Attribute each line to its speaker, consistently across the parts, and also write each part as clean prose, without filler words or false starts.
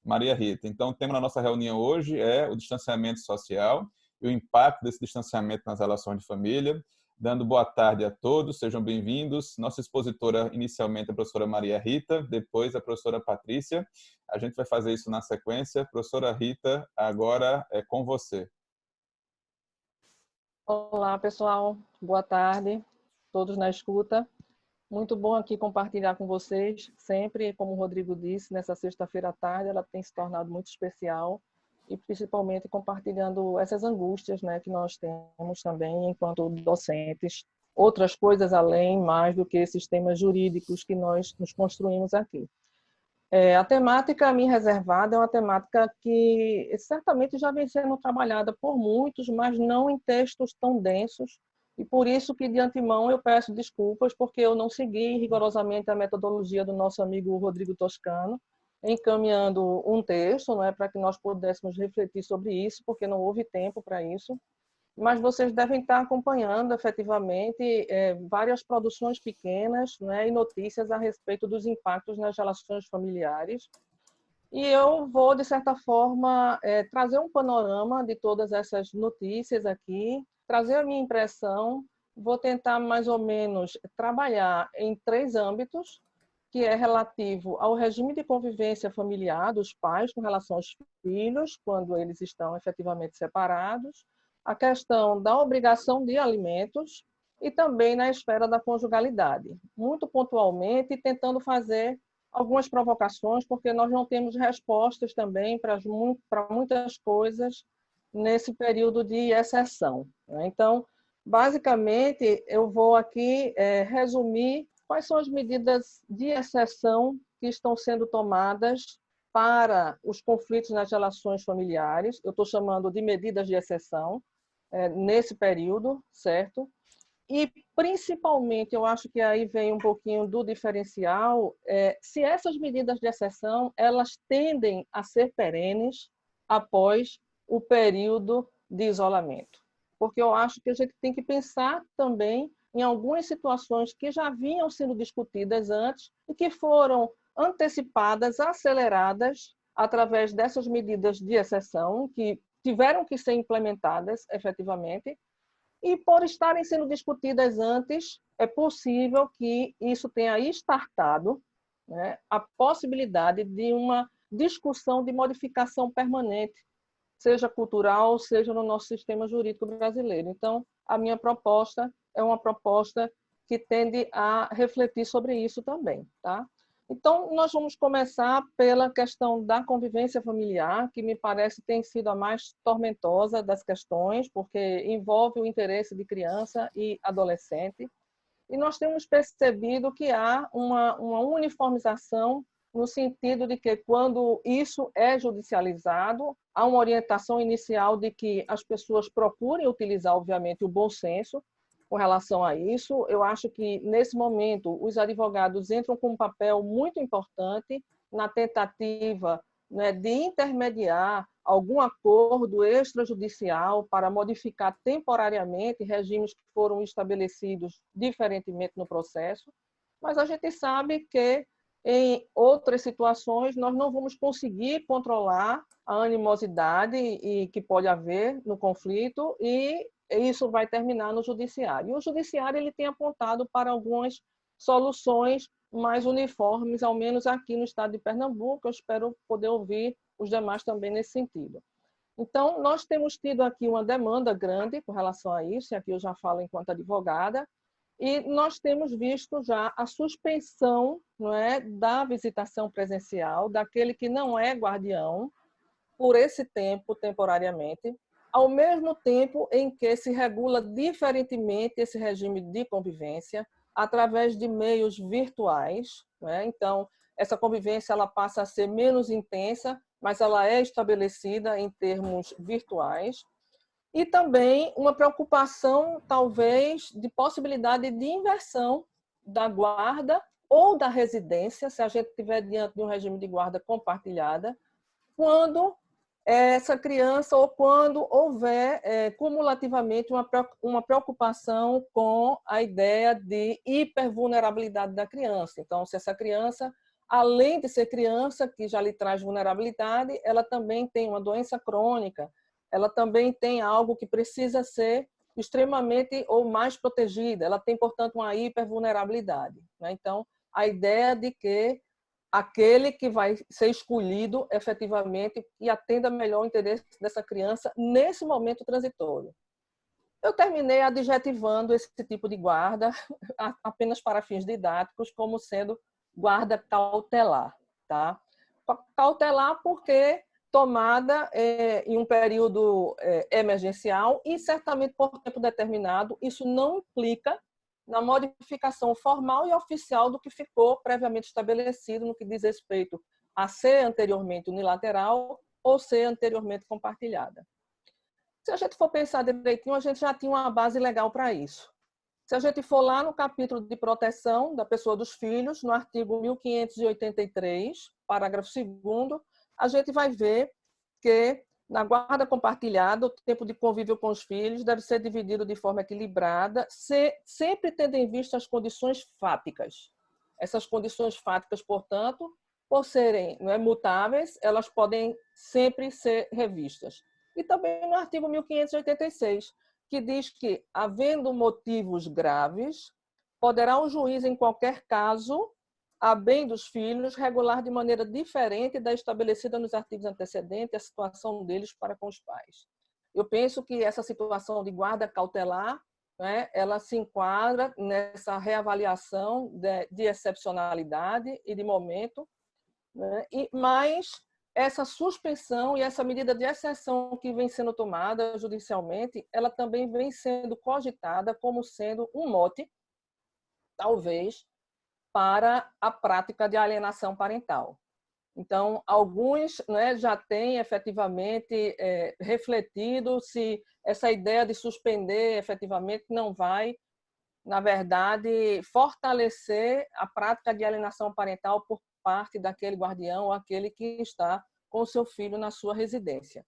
Speaker 1: Maria Rita. Então, o tema da nossa reunião hoje é o distanciamento social e o impacto desse distanciamento nas relações de família. Dando boa tarde a todos, sejam bem-vindos. Nossa expositora inicialmente é a professora Maria Rita, depois a professora Patrícia. A gente vai fazer isso na sequência. Professora Rita, agora é com você.
Speaker 2: Olá, pessoal. Boa tarde, todos na escuta. Muito bom aqui compartilhar com vocês. Sempre, como o Rodrigo disse, nessa sexta-feira à tarde, ela tem se tornado muito especial e principalmente compartilhando essas angústias, né, que nós temos também enquanto docentes. Outras coisas além, mais do que esses temas jurídicos que nós nos construímos aqui. A temática a mim reservada é uma temática que certamente já vem sendo trabalhada por muitos, mas não em textos tão densos, e por isso que de antemão eu peço desculpas, porque eu não segui rigorosamente a metodologia do nosso amigo Rodrigo Toscano, encaminhando um texto, não é, para que nós pudéssemos refletir sobre isso, porque não houve tempo para isso. Mas vocês devem estar acompanhando efetivamente várias produções pequenas, né, e notícias a respeito dos impactos nas relações familiares. E eu vou, de certa forma, trazer um panorama de todas essas notícias aqui, trazer a minha impressão, vou tentar mais ou menos trabalhar em 3 âmbitos, que é relativo ao regime de convivência familiar dos pais com relação aos filhos, quando eles estão efetivamente separados, a questão da obrigação de alimentos e também na esfera da conjugalidade. Muito pontualmente, tentando fazer algumas provocações, porque nós não temos respostas também para muitas coisas nesse período de exceção. Então, basicamente, eu vou aqui resumir quais são as medidas de exceção que estão sendo tomadas para os conflitos nas relações familiares. Eu estou chamando de medidas de exceção nesse período, certo? E, principalmente, eu acho que aí vem um pouquinho do diferencial, se essas medidas de exceção, elas tendem a ser perenes após o período de isolamento. Porque eu acho que a gente tem que pensar também em algumas situações que já vinham sendo discutidas antes e que foram antecipadas, aceleradas, através dessas medidas de exceção, que tiveram que ser implementadas efetivamente, e por estarem sendo discutidas antes, é possível que isso tenha startado, né, a possibilidade de uma discussão de modificação permanente, seja cultural, seja no nosso sistema jurídico brasileiro. Então, a minha proposta é uma proposta que tende a refletir sobre isso também, tá? Então, nós vamos começar pela questão da convivência familiar, que me parece tem sido a mais tormentosa das questões, porque envolve o interesse de criança e adolescente. E nós temos percebido que há uma uniformização no sentido de que, quando isso é judicializado, há uma orientação inicial de que as pessoas procurem utilizar, obviamente, o bom senso com relação a isso. Eu acho que, nesse momento, os advogados entram com um papel muito importante na tentativa, né, de intermediar algum acordo extrajudicial para modificar temporariamente regimes que foram estabelecidos diferentemente no processo, mas a gente sabe que em outras situações nós não vamos conseguir controlar a animosidade e que pode haver no conflito, e isso vai terminar no judiciário. E o judiciário ele tem apontado para algumas soluções mais uniformes, ao menos aqui no estado de Pernambuco. Eu espero poder ouvir os demais também nesse sentido. Então, nós temos tido aqui uma demanda grande com relação a isso, e aqui eu já falo enquanto advogada, e nós temos visto já a suspensão, não é, da visitação presencial daquele que não é guardião por esse tempo, temporariamente, ao mesmo tempo em que se regula diferentemente esse regime de convivência através de meios virtuais, né? Então, essa convivência ela passa a ser menos intensa, mas ela é estabelecida em termos virtuais. E também uma preocupação, talvez, de possibilidade de inversão da guarda ou da residência, se a gente estiver diante de um regime de guarda compartilhada, quando essa criança ou quando houver cumulativamente uma preocupação com a ideia de hipervulnerabilidade da criança. Então, se essa criança além de ser criança, que já lhe traz vulnerabilidade, ela também tem uma doença crônica, ela também tem algo que precisa ser extremamente ou mais protegida, ela tem, portanto, uma hipervulnerabilidade, né? Então, a ideia de que aquele que vai ser escolhido efetivamente e atenda melhor o interesse dessa criança nesse momento transitório. Eu terminei adjetivando esse tipo de guarda apenas para fins didáticos como sendo guarda cautelar, tá? Cautelar porque tomada em um período emergencial e certamente por tempo determinado. Isso não implica na modificação formal e oficial do que ficou previamente estabelecido no que diz respeito a ser anteriormente unilateral ou ser anteriormente compartilhada. Se a gente for pensar direitinho, a gente já tinha uma base legal para isso. Se a gente for lá no capítulo de proteção da pessoa dos filhos, no artigo 1583, parágrafo 2º, a gente vai ver que na guarda compartilhada, o tempo de convívio com os filhos deve ser dividido de forma equilibrada, sempre tendo em vista as condições fáticas. Essas condições fáticas, portanto, por serem mutáveis, elas podem sempre ser revistas. E também no artigo 1586, que diz que, havendo motivos graves, poderá o juiz, em qualquer caso, a bem dos filhos, regular de maneira diferente da estabelecida nos artigos antecedentes a situação deles para com os pais. Eu penso que essa situação de guarda cautelar, né, ela se enquadra nessa reavaliação de excepcionalidade e de momento, né, mas essa suspensão e essa medida de exceção que vem sendo tomada judicialmente, ela também vem sendo cogitada como sendo um mote, talvez, para a prática de alienação parental. Então, alguns, né, já têm efetivamente refletido se essa ideia de suspender efetivamente não vai, na verdade, fortalecer a prática de alienação parental por parte daquele guardião ou aquele que está com o seu filho na sua residência.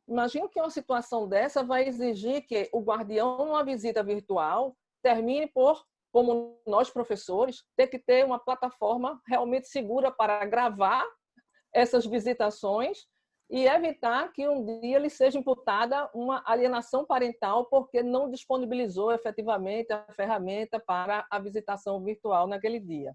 Speaker 2: Imagino que uma situação dessa vai exigir que o guardião, numa visita virtual, termine por, como nós professores, ter que ter uma plataforma realmente segura para gravar essas visitações e evitar que um dia lhe seja imputada uma alienação parental porque não disponibilizou efetivamente a ferramenta para a visitação virtual naquele dia.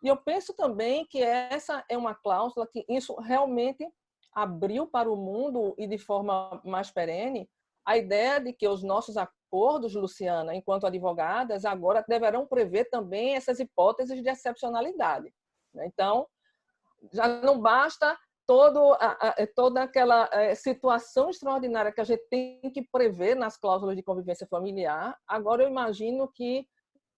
Speaker 2: E eu penso também que essa é uma cláusula que isso realmente abriu para o mundo e de forma mais perene a ideia de que os nossos acordos, Luciana, enquanto advogadas, agora deverão prever também essas hipóteses de excepcionalidade. Então, já não basta toda aquela situação extraordinária que a gente tem que prever nas cláusulas de convivência familiar. Agora, eu imagino que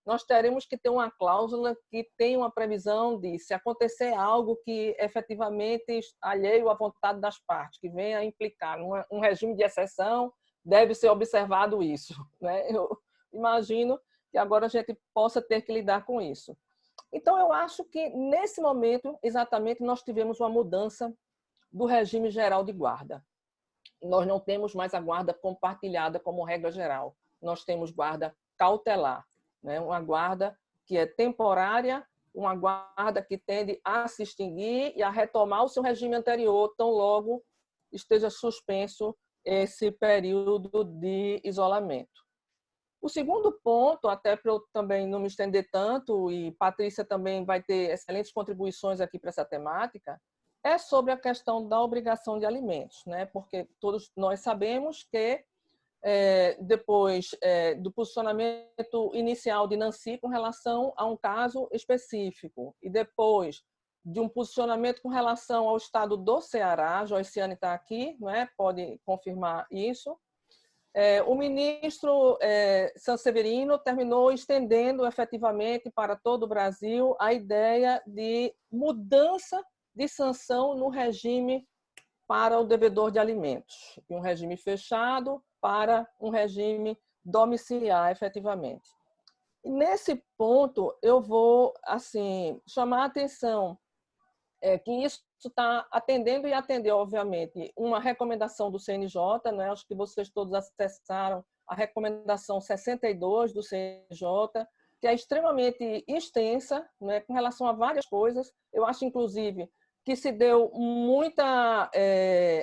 Speaker 2: nós teremos que ter uma cláusula que tenha uma previsão de, se acontecer algo que efetivamente alheio à vontade das partes, que venha a implicar um regime de exceção, deve ser observado isso, né? Eu imagino que agora a gente possa ter que lidar com isso. Então, eu acho que, nesse momento, exatamente, nós tivemos uma mudança do regime geral de guarda. Nós não temos mais a guarda compartilhada como regra geral. Nós temos guarda cautelar, né? Uma guarda que é temporária, uma guarda que tende a se extinguir e a retomar o seu regime anterior, tão logo esteja suspenso esse período de isolamento. O segundo ponto, até para eu também não me estender tanto, e Patrícia também vai ter excelentes contribuições aqui para essa temática, é sobre a questão da obrigação de alimentos, né? Porque todos nós sabemos que depois do posicionamento inicial de Nancy com relação a um caso específico e depois de um posicionamento com relação ao estado do Ceará, Joiciane está aqui, não é? Pode confirmar isso. O ministro Sanseverino terminou estendendo efetivamente para todo o Brasil a ideia de mudança de sanção no regime para o devedor de alimentos, de um regime fechado para um regime domiciliar, efetivamente. E nesse ponto, eu vou assim chamar a atenção que isso está atendendo e atendeu, obviamente, uma recomendação do CNJ, né? Acho que vocês todos acessaram a recomendação 62 do CNJ, que é extremamente extensa, né, com relação a várias coisas. Eu acho, inclusive, que se deu muita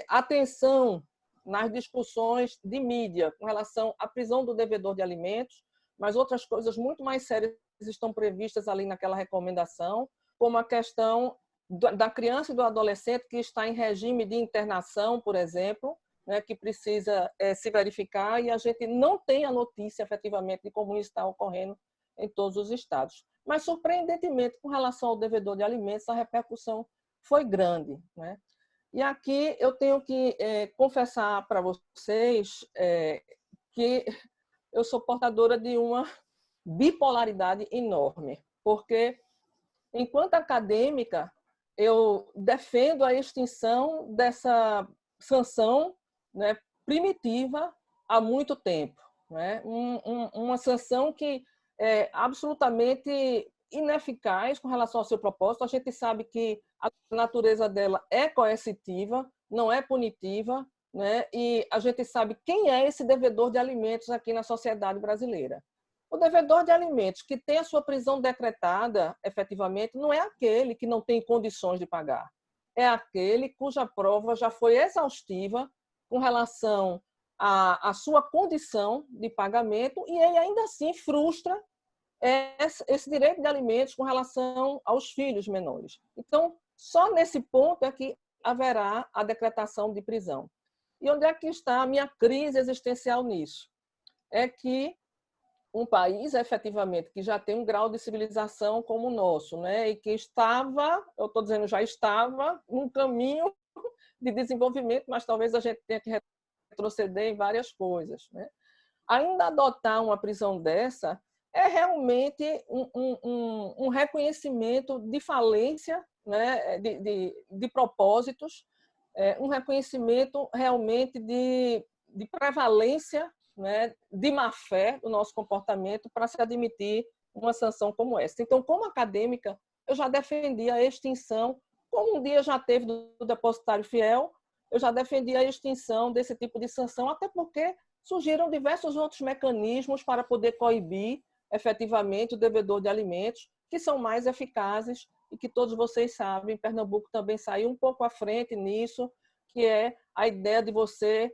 Speaker 2: atenção nas discussões de mídia com relação à prisão do devedor de alimentos, mas outras coisas muito mais sérias estão previstas ali naquela recomendação, como a questão da criança e do adolescente que está em regime de internação, por exemplo, né, que precisa se verificar, e a gente não tem a notícia, efetivamente, de como isso está ocorrendo em todos os estados. Mas, surpreendentemente, com relação ao devedor de alimentos, a repercussão foi grande, né? E aqui eu tenho que confessar para vocês que eu sou portadora de uma bipolaridade enorme, porque, enquanto acadêmica, eu defendo a extinção dessa sanção, né, primitiva há muito tempo, né? Uma sanção que é absolutamente ineficaz com relação ao seu propósito. A gente sabe que a natureza dela é coercitiva, não é punitiva, né? E a gente sabe quem é esse devedor de alimentos aqui na sociedade brasileira. O devedor de alimentos que tem a sua prisão decretada, efetivamente, não é aquele que não tem condições de pagar. É aquele cuja prova já foi exaustiva com relação à sua condição de pagamento, e ele ainda assim frustra esse direito de alimentos com relação aos filhos menores. Então, só nesse ponto é que haverá a decretação de prisão. E onde é que está a minha crise existencial nisso? É que um país, efetivamente, que já tem um grau de civilização como o nosso, né? E que estava, eu estou dizendo já estava, num caminho de desenvolvimento, mas talvez a gente tenha que retroceder em várias coisas, né? Ainda adotar uma prisão dessa é realmente um reconhecimento de falência, né? de propósitos, um reconhecimento realmente de prevalência, né, de má-fé do nosso comportamento para se admitir uma sanção como essa. Então, como acadêmica, eu já defendi a extinção, como um dia já teve do depositário fiel, eu já defendi a extinção desse tipo de sanção, até porque surgiram diversos outros mecanismos para poder coibir efetivamente o devedor de alimentos, que são mais eficazes e que todos vocês sabem, Pernambuco também saiu um pouco à frente nisso, que é a ideia de você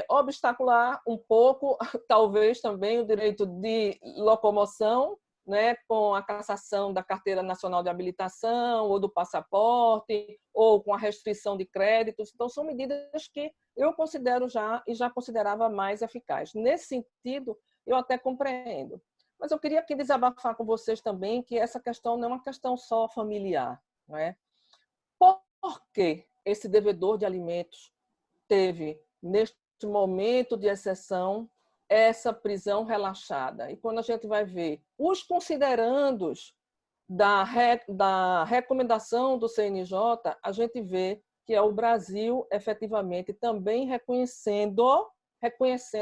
Speaker 2: obstacular um pouco, talvez também, o direito de locomoção, né, com a cassação da Carteira Nacional de Habilitação ou do passaporte, ou com a restrição de créditos. Então, são medidas que eu considero já e já considerava mais eficazes. Nesse sentido, eu até compreendo. Mas eu queria aqui desabafar com vocês também que essa questão não é uma questão só familiar, não é? Por que esse devedor de alimentos teve, neste momento de exceção, essa prisão relaxada? E quando a gente vai ver os considerandos da recomendação do CNJ, a gente vê que é o Brasil, efetivamente, também reconhecendo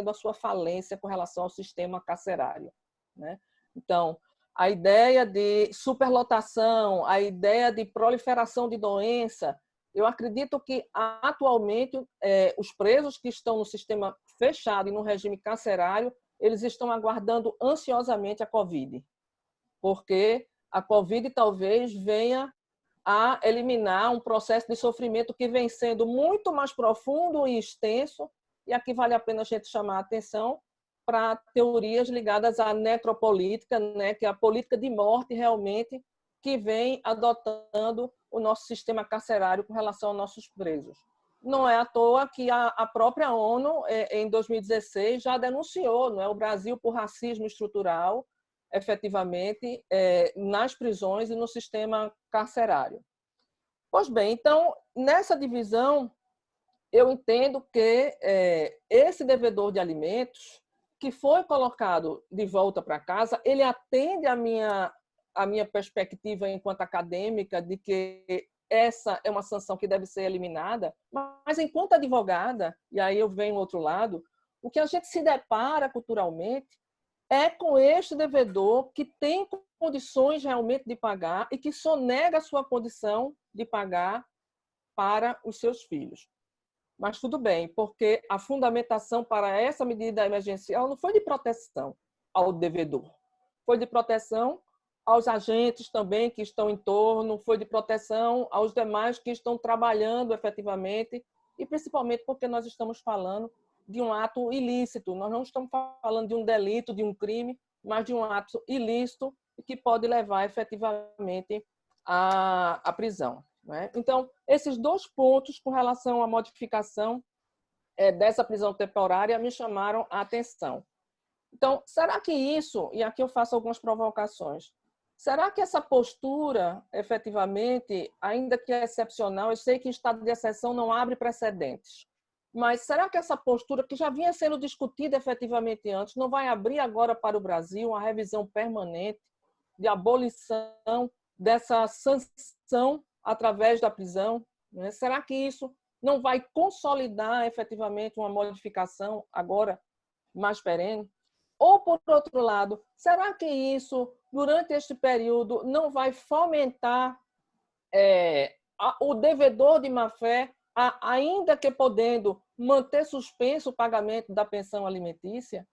Speaker 2: a sua falência com relação ao sistema carcerário, né? Então, a ideia de superlotação, a ideia de proliferação de doença, eu acredito que, atualmente, os presos que estão no sistema fechado e no regime carcerário, eles estão aguardando ansiosamente a Covid, porque a Covid talvez venha a eliminar um processo de sofrimento que vem sendo muito mais profundo e extenso, e aqui vale a pena a gente chamar a atenção para teorias ligadas à necropolítica, né, que é a política de morte realmente que vem adotando o nosso sistema carcerário com relação aos nossos presos. Não é à toa que a própria ONU, em 2016, já denunciou, não é, o Brasil por racismo estrutural, efetivamente, nas prisões e no sistema carcerário. Pois bem, então, nessa divisão, eu entendo que esse devedor de alimentos, que foi colocado de volta para casa, ele atende a minha perspectiva enquanto acadêmica de que essa é uma sanção que deve ser eliminada, mas enquanto advogada, e aí eu venho do outro lado, o que a gente se depara culturalmente é com este devedor que tem condições realmente de pagar e que sonega a sua condição de pagar para os seus filhos. Mas tudo bem, porque a fundamentação para essa medida emergencial não foi de proteção ao devedor, foi de proteção aos agentes também que estão em torno, foi de proteção aos demais que estão trabalhando efetivamente, e principalmente porque nós estamos falando de um ato ilícito. Nós não estamos falando de um delito, de um crime, mas de um ato ilícito que pode levar efetivamente à prisão. Né? Então, esses 2 pontos com relação à modificação dessa prisão temporária me chamaram a atenção. Então, será que isso, e aqui eu faço algumas provocações, será que essa postura, efetivamente, ainda que é excepcional, eu sei que em estado de exceção não abre precedentes, mas será que essa postura, que já vinha sendo discutida efetivamente antes, não vai abrir agora para o Brasil uma revisão permanente de abolição dessa sanção através da prisão? Né? Será que isso não vai consolidar efetivamente uma modificação agora mais perene? Ou, por outro lado, será que isso, durante este período, não vai fomentar o devedor de má-fé, ainda que podendo manter suspenso o pagamento da pensão alimentícia?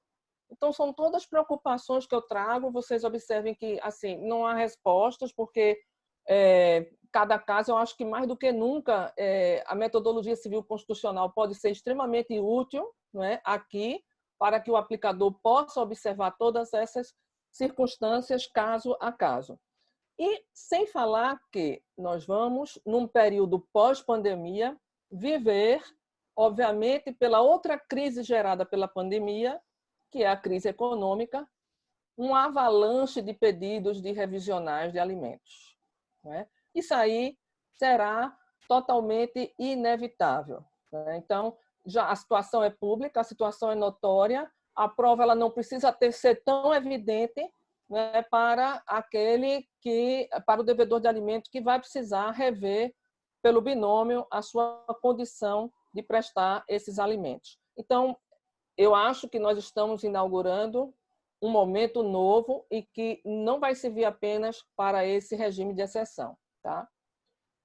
Speaker 2: Então, são todas preocupações que eu trago. Vocês observem que assim, não há respostas, porque cada caso, eu acho que mais do que nunca, a metodologia civil constitucional pode ser extremamente útil, não é, aqui, para que o aplicador possa observar todas essas circunstâncias caso a caso. E sem falar que nós vamos, num período pós-pandemia, viver, obviamente, pela outra crise gerada pela pandemia, que é a crise econômica, um avalanche de pedidos de revisionais de alimentos. Né? Isso aí será totalmente inevitável. Né? Então, já a situação é pública, a situação é notória, a prova ela não precisa ser tão evidente, né, para o devedor de alimentos que vai precisar rever pelo binômio a sua condição de prestar esses alimentos. Então, eu acho que nós estamos inaugurando um momento novo e que não vai servir apenas para esse regime de exceção. Tá?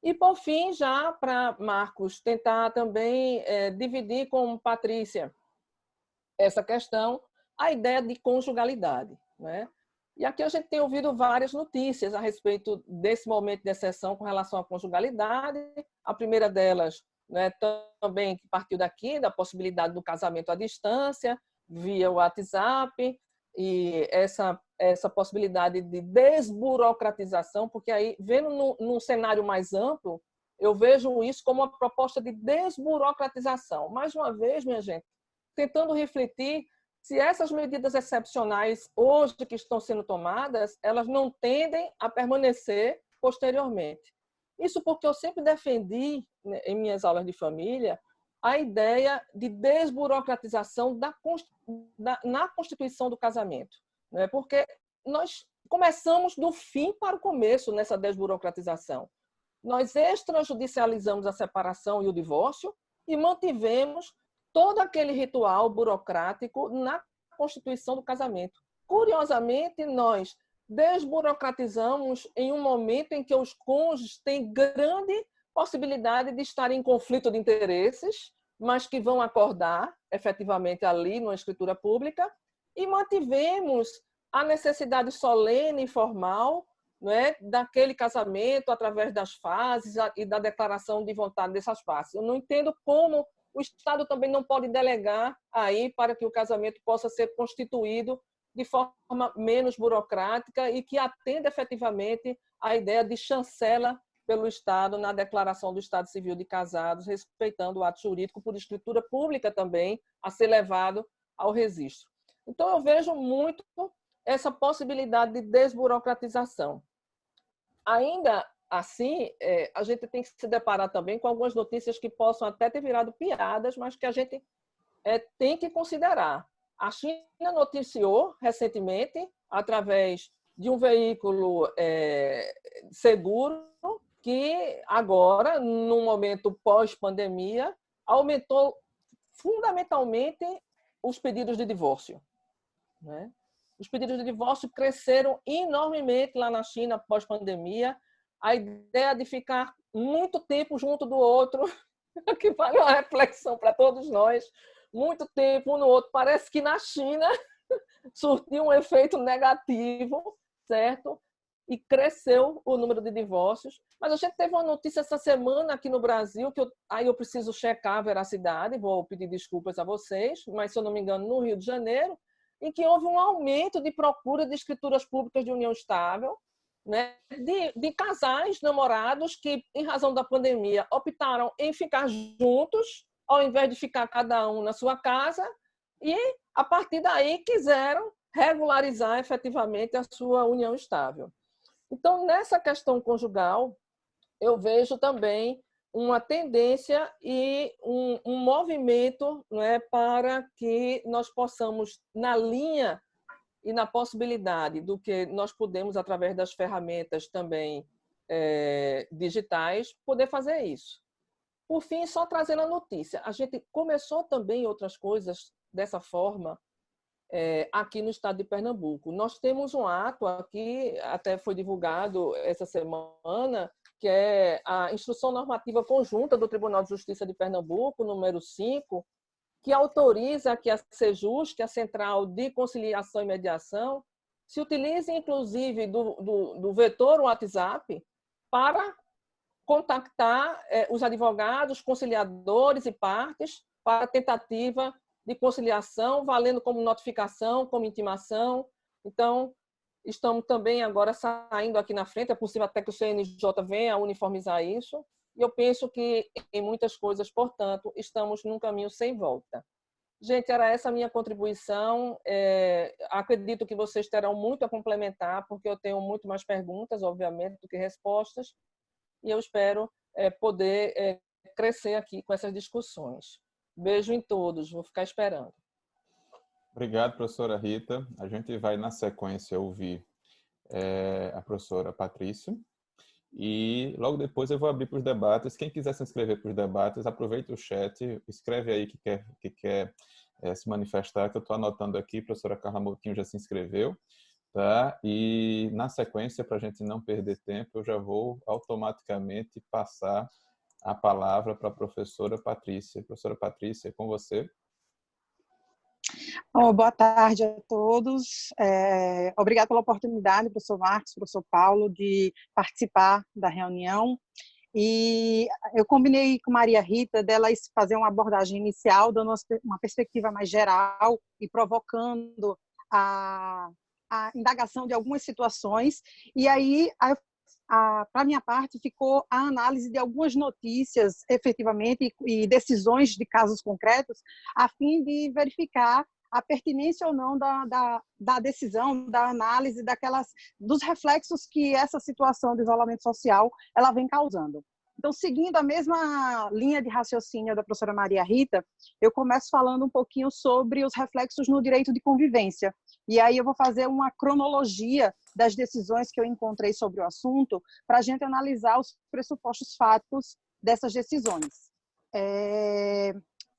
Speaker 2: E, por fim, já para Marcos tentar também dividir com Patrícia essa questão, a ideia de conjugalidade. Né? E aqui a gente tem ouvido várias notícias a respeito desse momento de exceção com relação à conjugalidade. A primeira delas, né, também que partiu daqui, da possibilidade do casamento à distância, via WhatsApp, e essa possibilidade de desburocratização, porque aí, vendo num cenário mais amplo, eu vejo isso como uma proposta de desburocratização. Mais uma vez, minha gente, tentando refletir se essas medidas excepcionais hoje que estão sendo tomadas, elas não tendem a permanecer posteriormente. Isso porque eu sempre defendi, né, em minhas aulas de família, a ideia de desburocratização na constituição do casamento. Né? Porque nós começamos do fim para o começo nessa desburocratização. Nós extrajudicializamos a separação e o divórcio e mantivemos todo aquele ritual burocrático na constituição do casamento. Curiosamente, nós desburocratizamos em um momento em que os cônjuges têm grande possibilidade de estar em conflito de interesses, mas que vão acordar efetivamente ali numa escritura pública, e mantivemos a necessidade solene e formal, não é, daquele casamento através das fases e da declaração de vontade dessas partes. Eu não entendo como o Estado também não pode delegar aí para que o casamento possa ser constituído de forma menos burocrática e que atenda efetivamente à ideia de chancela pelo Estado na declaração do Estado Civil de Casados, respeitando o ato jurídico por escritura pública também a ser levado ao registro. Então, eu vejo muito essa possibilidade de desburocratização. Ainda assim, a gente tem que se deparar também com algumas notícias que possam até ter virado piadas, mas que a gente tem que considerar. A China noticiou recentemente, através de um veículo seguro, que agora, no momento pós-pandemia, aumentou fundamentalmente os pedidos de divórcio. Né? Os pedidos de divórcio cresceram enormemente lá na China pós-pandemia. A ideia de ficar muito tempo junto do outro, que vale uma reflexão para todos nós, muito tempo um no outro. Parece que na China surtiu um efeito negativo, certo? E cresceu o número de divórcios. Mas a gente teve uma notícia essa semana aqui no Brasil, que aí eu preciso checar a veracidade, vou pedir desculpas a vocês, mas, se eu não me engano, no Rio de Janeiro, em que houve um aumento de procura de escrituras públicas de união estável, né, de casais namorados que, em razão da pandemia, optaram em ficar juntos, ao invés de ficar cada um na sua casa, e, a partir daí, quiseram regularizar efetivamente a sua união estável. Então, nessa questão conjugal, eu vejo também uma tendência e um movimento, né, para que nós possamos, na linha e na possibilidade do que nós podemos, através das ferramentas também digitais, poder fazer isso. Por fim, só trazendo a notícia, a gente começou também outras coisas dessa forma aqui no estado de Pernambuco. Nós temos um ato aqui, até foi divulgado essa semana, que é a Instrução Normativa Conjunta do Tribunal de Justiça de Pernambuco, número 5, que autoriza que a Sejus, que é a Central de Conciliação e Mediação, se utilize, inclusive, do vetor WhatsApp para contactar os advogados, conciliadores e partes para a tentativa de conciliação, valendo como notificação, como intimação. Então, estamos também agora saindo aqui na frente, é possível até que o CNJ venha a uniformizar isso, e eu penso que, em muitas coisas, portanto, estamos num caminho sem volta. Gente, era essa a minha contribuição. Acredito que vocês terão muito a complementar, porque eu tenho muito mais perguntas, obviamente, do que respostas, e eu espero poder crescer aqui com essas discussões. Beijo em todos, vou ficar esperando.
Speaker 1: Obrigado, professora Rita. A gente vai, na sequência, ouvir a professora Patrícia. E logo depois eu vou abrir para os debates. Quem quiser se inscrever para os debates, aproveita o chat, escreve aí que quer se manifestar, que eu estou anotando aqui. A professora Carla Moutinho já se inscreveu. Tá? E, na sequência, para a gente não perder tempo, eu já vou automaticamente passar a palavra para a professora Patrícia. Professora Patrícia, é com você.
Speaker 3: Boa tarde a todos. Obrigada pela oportunidade, professor Marcos, professor Paulo, de participar da reunião. E eu combinei com Maria Rita dela fazer uma abordagem inicial, dando uma perspectiva mais geral e provocando a indagação de algumas situações. E aí, para minha parte, ficou a análise de algumas notícias, efetivamente, e decisões de casos concretos, a fim de verificar a pertinência ou não da decisão, da análise dos reflexos que essa situação de isolamento social ela vem causando. Então, seguindo a mesma linha de raciocínio da professora Maria Rita, eu começo falando um pouquinho sobre os reflexos no direito de convivência. E aí eu vou fazer uma cronologia das decisões que eu encontrei sobre o assunto para a gente analisar os pressupostos fáticos dessas decisões.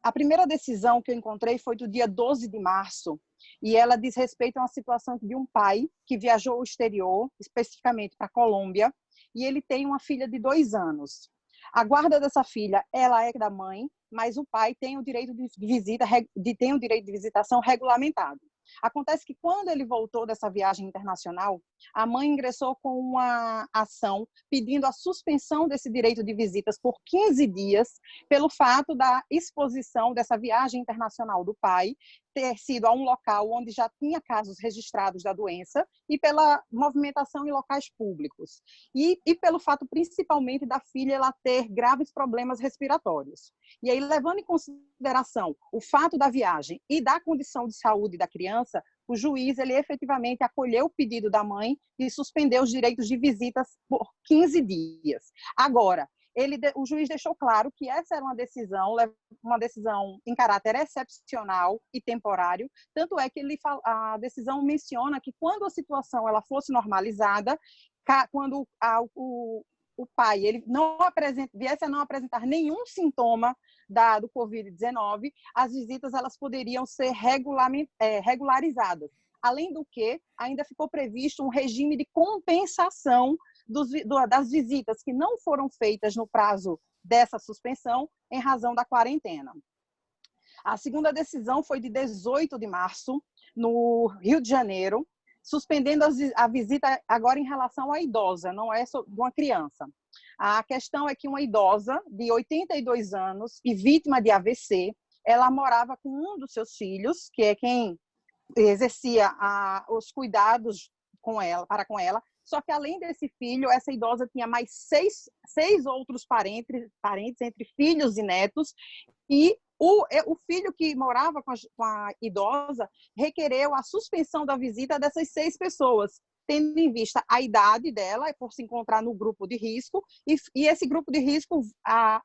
Speaker 3: A primeira decisão que eu encontrei foi do dia 12 de março, e ela diz respeito a uma situação de um pai que viajou ao exterior, especificamente para a Colômbia, e ele tem uma filha de 2 anos. A guarda dessa filha, ela é da mãe, mas o pai tem o direito de visitação regulamentado. Acontece que, quando ele voltou dessa viagem internacional, a mãe ingressou com uma ação pedindo a suspensão desse direito de visitas por 15 dias, pelo fato da exposição dessa viagem internacional do pai ter sido a um local onde já tinha casos registrados da doença e pela movimentação em locais públicos. E pelo fato, principalmente, da filha ela ter graves problemas respiratórios. E aí, levando em consideração o fato da viagem e da condição de saúde da criança, o juiz ele efetivamente acolheu o pedido da mãe e suspendeu os direitos de visitas por 15 dias. Agora, o juiz deixou claro que essa era uma decisão em caráter excepcional e temporário, tanto é que a decisão menciona que, quando a situação ela fosse normalizada, quando o pai ele viesse a não apresentar nenhum sintoma do Covid-19, as visitas elas poderiam ser regularizadas. Além do que, ainda ficou previsto um regime de compensação das visitas que não foram feitas no prazo dessa suspensão em razão da quarentena. A segunda decisão foi de 18 de março, no Rio de Janeiro, suspendendo a visita agora em relação à idosa, não é de uma criança. A questão é que uma idosa de 82 anos e vítima de AVC, ela morava com um dos seus filhos, que é quem exercia os cuidados para com ela, só que além desse filho, essa idosa tinha mais seis outros parentes entre filhos e netos, e o filho que morava com a idosa requereu a suspensão da visita dessas 6 pessoas, tendo em vista a idade dela, por se encontrar no grupo de risco, e esse grupo de risco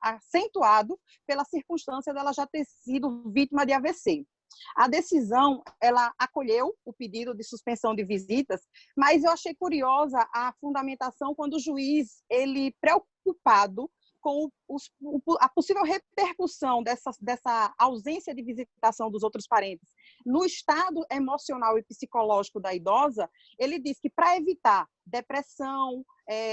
Speaker 3: acentuado pela circunstância dela já ter sido vítima de AVC. A decisão, ela acolheu o pedido de suspensão de visitas, mas eu achei curiosa a fundamentação quando o juiz, ele preocupado com a possível repercussão dessa ausência de visitação dos outros parentes no estado emocional e psicológico da idosa, ele diz que para evitar depressão,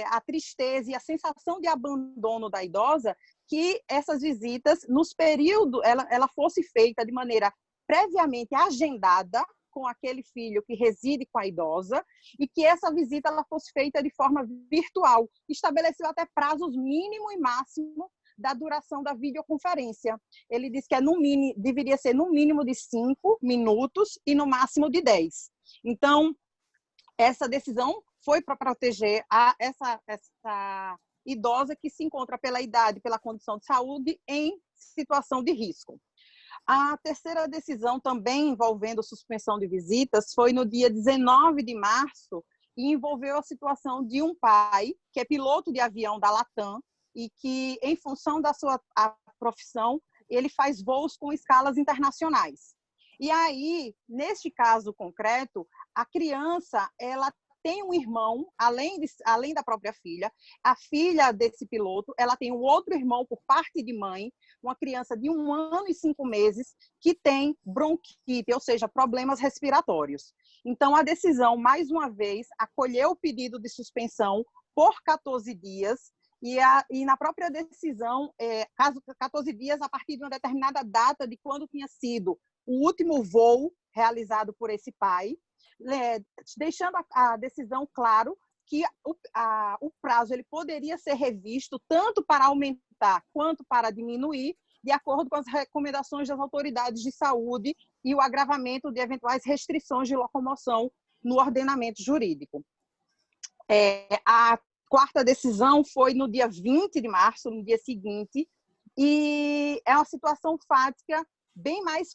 Speaker 3: a tristeza e a sensação de abandono da idosa, que essas visitas, nos períodos, ela fosse feita de maneira previamente agendada com aquele filho que reside com a idosa e que essa visita ela fosse feita de forma virtual. Estabeleceu até prazos mínimo e máximo da duração da videoconferência. Ele disse que deveria ser no mínimo de 5 minutos e no máximo de 10. Então, essa decisão foi para proteger essa idosa que se encontra pela idade, pela condição de saúde, em situação de risco. A terceira decisão, também envolvendo suspensão de visitas, foi no dia 19 de março e envolveu a situação de um pai, que é piloto de avião da Latam, e que, em função da sua profissão, ele faz voos com escalas internacionais. E aí, neste caso concreto, a criança, ela tem um irmão, além da própria filha. A filha desse piloto, ela tem um outro irmão por parte de mãe, uma criança de 1 ano e 5 meses, que tem bronquite, ou seja, problemas respiratórios. Então, a decisão, mais uma vez, acolheu o pedido de suspensão por 14 dias, e na própria decisão, 14 dias a partir de uma determinada data de quando tinha sido o último voo realizado por esse pai, deixando a decisão claro que o prazo ele poderia ser revisto tanto para aumentar quanto para diminuir, de acordo com as recomendações das autoridades de saúde e o agravamento de eventuais restrições de locomoção no ordenamento jurídico. A quarta decisão foi no dia 20 de março, no dia seguinte, e é uma situação fática bem mais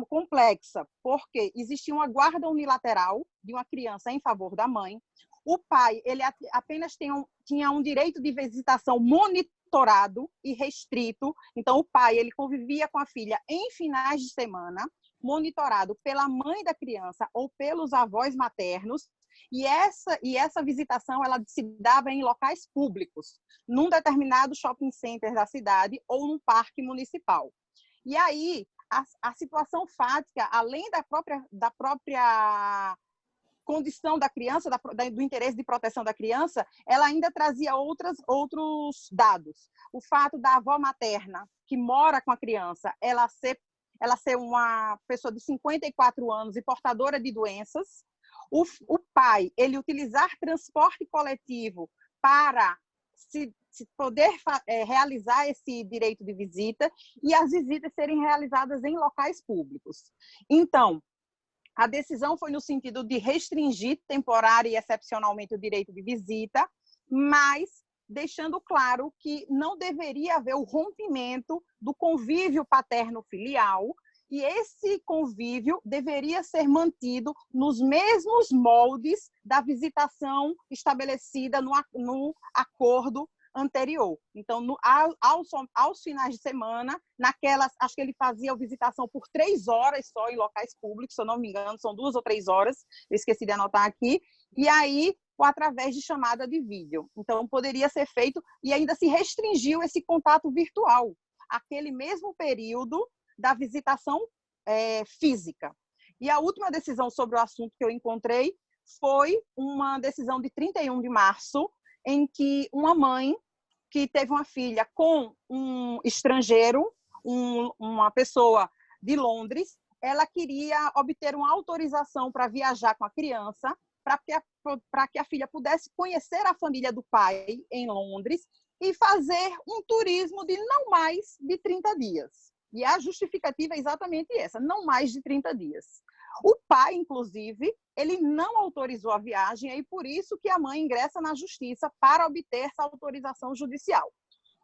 Speaker 3: complexa, porque existia uma guarda unilateral de uma criança em favor da mãe. O pai ele apenas tinha um direito de visitação monitorado e restrito. Então, o pai ele convivia com a filha em finais de semana, monitorado pela mãe da criança ou pelos avós maternos. E essa visitação ela se dava em locais públicos, num determinado shopping center da cidade ou num parque municipal. E aí, a situação fática, além da própria condição da criança, do interesse de proteção da criança, ela ainda trazia outros dados. O fato da avó materna, que mora com a criança, ela ser uma pessoa de 54 anos e portadora de doenças. O pai, ele utilizar transporte coletivo para se poder realizar esse direito de visita e as visitas serem realizadas em locais públicos. Então, a decisão foi no sentido de restringir temporária e excepcionalmente o direito de visita, mas deixando claro que não deveria haver o rompimento do convívio paterno-filial e esse convívio deveria ser mantido nos mesmos moldes da visitação estabelecida no acordo anterior. Então, aos finais de semana, acho que ele fazia a visitação por 3 horas só em locais públicos, se eu não me engano, são 2 ou 3 horas, eu esqueci de anotar aqui, e aí, através de chamada de vídeo. Então, poderia ser feito, e ainda se restringiu esse contato virtual, aquele mesmo período da visitação física. E a última decisão sobre o assunto que eu encontrei foi uma decisão de 31 de março, em que uma mãe que teve uma filha com um estrangeiro, uma pessoa de Londres, ela queria obter uma autorização para viajar com a criança, para que a filha pudesse conhecer a família do pai em Londres e fazer um turismo de não mais de 30 dias. E a justificativa é exatamente essa, não mais de 30 dias. O pai, inclusive, ele não autorizou a viagem, e por isso que a mãe ingressa na justiça para obter essa autorização judicial.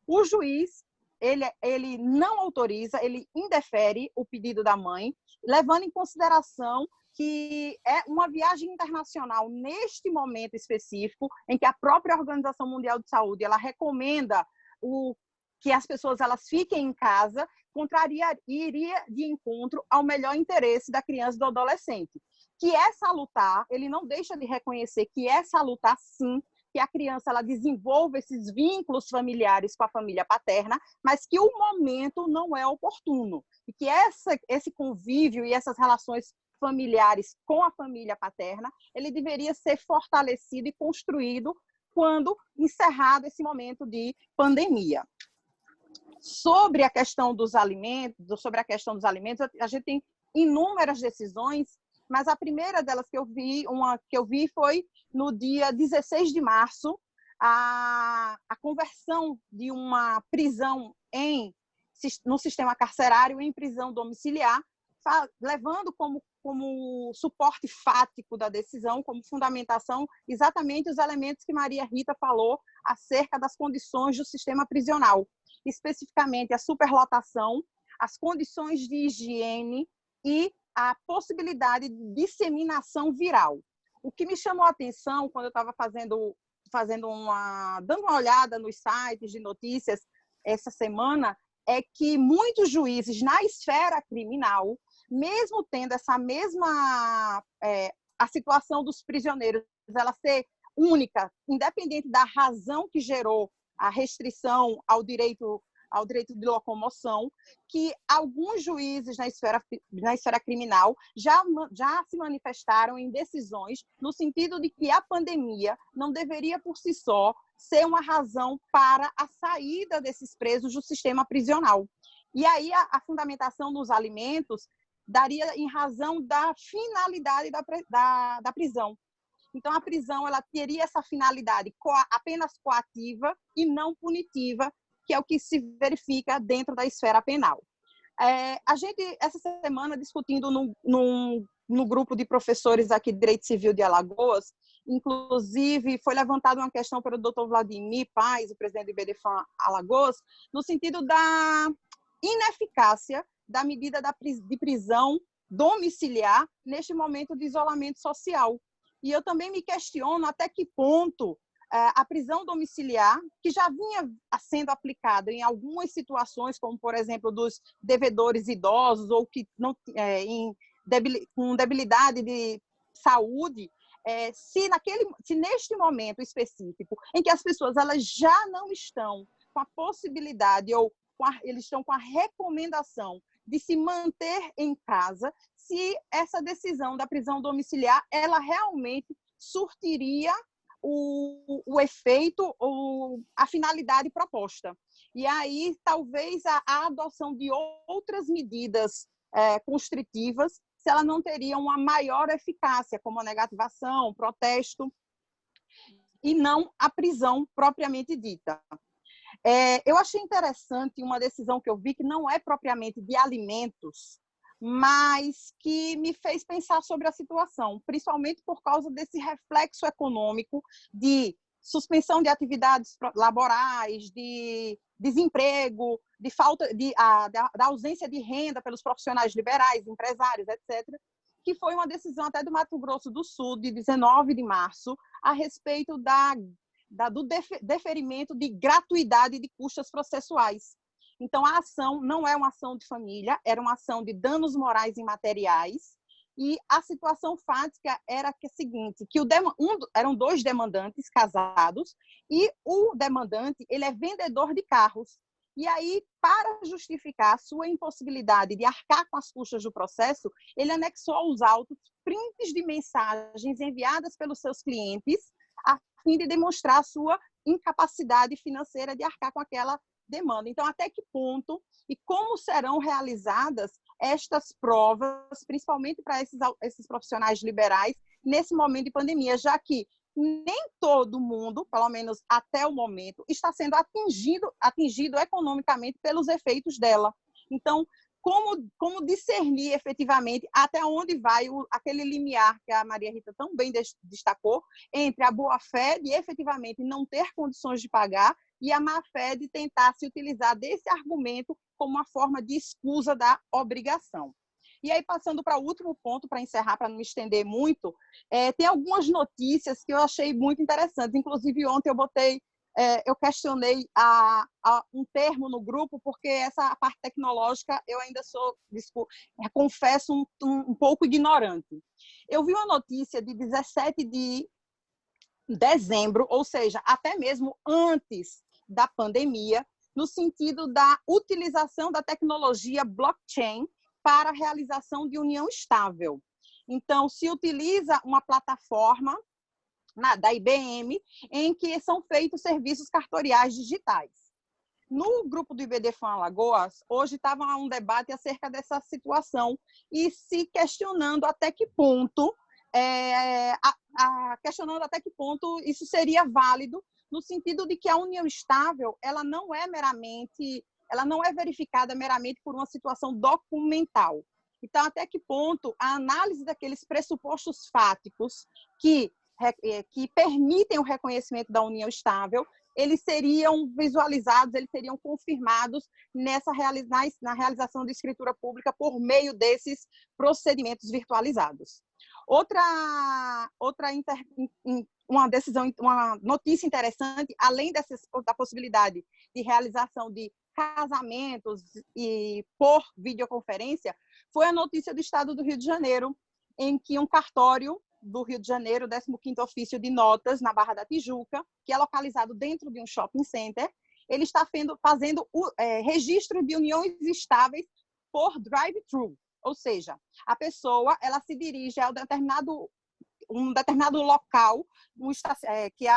Speaker 3: O juiz, ele não autoriza, ele indefere o pedido da mãe, levando em consideração que é uma viagem internacional neste momento específico, em que a própria Organização Mundial de Saúde ela recomenda que as pessoas elas fiquem em casa, iria de encontro ao melhor interesse da criança e do adolescente. Que é salutar, ele não deixa de reconhecer que é salutar, sim, que a criança ela desenvolva esses vínculos familiares com a família paterna, mas que o momento não é oportuno. E que esse convívio e essas relações familiares com a família paterna, ele deveria ser fortalecido e construído quando encerrado esse momento de pandemia. Sobre a questão dos alimentos, a gente tem inúmeras decisões, mas a primeira delas que eu vi foi no dia 16 de março, a conversão de uma prisão no sistema carcerário em prisão domiciliar, levando como suporte fático da decisão, como fundamentação, exatamente os elementos que Maria Rita falou acerca das condições do sistema prisional, especificamente a superlotação, as condições de higiene e a possibilidade de disseminação viral. O que me chamou a atenção quando eu estava dando uma olhada nos sites de notícias essa semana, é que muitos juízes na esfera criminal, mesmo tendo essa mesma a situação dos prisioneiros, ela ser única, independente da razão que gerou a restrição ao direito de locomoção, que alguns juízes na esfera criminal já se manifestaram em decisões no sentido de que a pandemia não deveria por si só ser uma razão para a saída desses presos do sistema prisional. E aí a fundamentação dos alimentos daria em razão da finalidade da prisão. Então, a prisão ela teria essa finalidade apenas coativa e não punitiva, que é o que se verifica dentro da esfera penal. A gente, essa semana, discutindo no grupo de professores aqui de Direito Civil de Alagoas, inclusive foi levantada uma questão pelo Dr. Vladimir Paz, o presidente do IBDFAM Alagoas, no sentido da ineficácia da medida de prisão domiciliar neste momento de isolamento social. E eu também me questiono até que ponto a prisão domiciliar, que já vinha sendo aplicada em algumas situações, como, por exemplo, dos devedores idosos ou que não, com debilidade de saúde, se neste momento específico, em que as pessoas elas já não estão com a possibilidade ou eles estão com a recomendação de se manter em casa, se essa decisão da prisão domiciliar, ela realmente surtiria o efeito ou a finalidade proposta. E aí, talvez, a adoção de outras medidas constritivas, se ela não teria uma maior eficácia, como a negativação, protesto, e não a prisão propriamente dita. Eu achei interessante uma decisão que eu vi que não é propriamente de alimentos, mas que me fez pensar sobre a situação, principalmente por causa desse reflexo econômico de suspensão de atividades laborais, de desemprego, de falta da ausência de renda pelos profissionais liberais, empresários, etc., que foi uma decisão até do Mato Grosso do Sul, de 19 de março, a respeito do deferimento de gratuidade de custas processuais. Então, a ação não é uma ação de família, era uma ação de danos morais e materiais, e a situação fática era que é a seguinte, que eram dois demandantes casados, e o demandante ele é vendedor de carros. E aí, para justificar a sua impossibilidade de arcar com as custas do processo, ele anexou aos autos prints de mensagens enviadas pelos seus clientes, a fim de demonstrar a sua incapacidade financeira de arcar com aquela demanda. Então, até que ponto e como serão realizadas estas provas, principalmente para esses profissionais liberais, nesse momento de pandemia, já que nem todo mundo, pelo menos até o momento, está sendo atingido economicamente pelos efeitos dela. Então, como discernir efetivamente até onde vai aquele limiar que a Maria Rita tão bem destacou, entre a boa-fé de efetivamente não ter condições de pagar e a má-fé de tentar se utilizar desse argumento como uma forma de escusa da obrigação. E aí, passando para o último ponto, para encerrar, para não me estender muito, tem algumas notícias que eu achei muito interessantes. Inclusive, ontem eu questionei um termo no grupo, porque essa parte tecnológica eu ainda confesso, um pouco ignorante. Eu vi uma notícia de 17 de dezembro, ou seja, até mesmo antes da pandemia, no sentido da utilização da tecnologia blockchain para a realização de união estável. Então, se utiliza uma plataforma da IBM, em que são feitos serviços cartoriais digitais. No grupo do IBD FAM Alagoas, hoje estava um debate acerca dessa situação e se questionando até que ponto isso seria válido, no sentido de que a união estável ela não é verificada meramente por uma situação documental. Então, até que ponto a análise daqueles pressupostos fáticos que permitem o reconhecimento da união estável, eles seriam visualizados, eles seriam confirmados na realização de escritura pública por meio desses procedimentos virtualizados. Uma notícia interessante, além da possibilidade de realização de casamentos e por videoconferência, foi a notícia do Estado do Rio de Janeiro, em que um cartório do Rio de Janeiro, 15º Ofício de Notas, na Barra da Tijuca, que é localizado dentro de um shopping center, ele está fazendo registro de uniões estáveis por drive-thru, ou seja, a pessoa ela se dirige a um determinado local que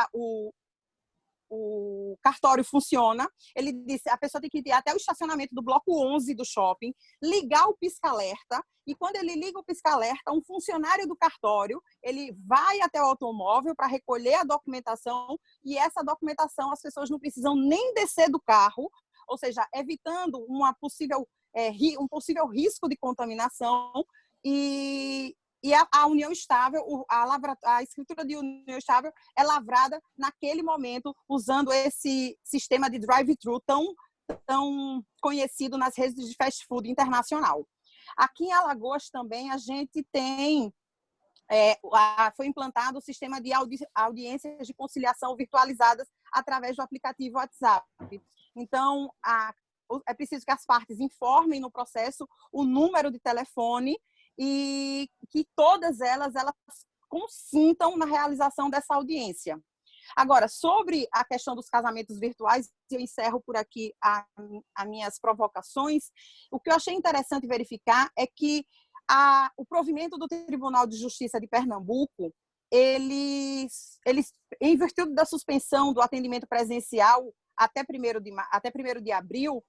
Speaker 3: o cartório funciona. Ele disse a pessoa tem que ir até o estacionamento do bloco 11 do shopping, ligar o pisca-alerta, e quando ele liga o pisca-alerta, um funcionário do cartório, ele vai até o automóvel para recolher a documentação, e essa documentação as pessoas não precisam nem descer do carro, ou seja, evitando um possível risco de contaminação, e a união estável, a escritura de união estável é lavrada naquele momento, usando esse sistema de drive-thru tão conhecido nas redes de fast food internacional. Aqui em Alagoas também a gente tem, foi implantado o sistema de audiências de conciliação virtualizadas através do aplicativo WhatsApp. Então, é preciso que as partes informem no processo o número de telefone e que todas elas consintam na realização dessa audiência. Agora, sobre a questão dos casamentos virtuais, eu encerro por aqui as minhas provocações. O que eu achei interessante verificar é que o provimento do Tribunal de Justiça de Pernambuco, eles em virtude da suspensão do atendimento presencial até 1º de abril,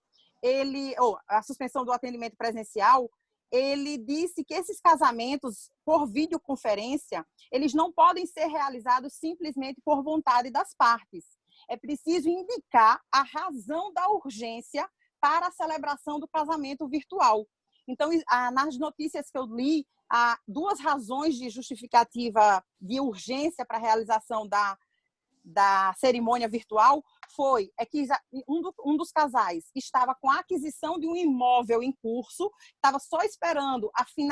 Speaker 3: a suspensão do atendimento presencial, ele disse que esses casamentos por videoconferência, eles não podem ser realizados simplesmente por vontade das partes. É preciso indicar a razão da urgência para a celebração do casamento virtual. Então, nas notícias que eu li, há 2 razões de justificativa de urgência para a realização da cerimônia virtual. Que um dos casais estava com a aquisição de um imóvel em curso, estava só esperando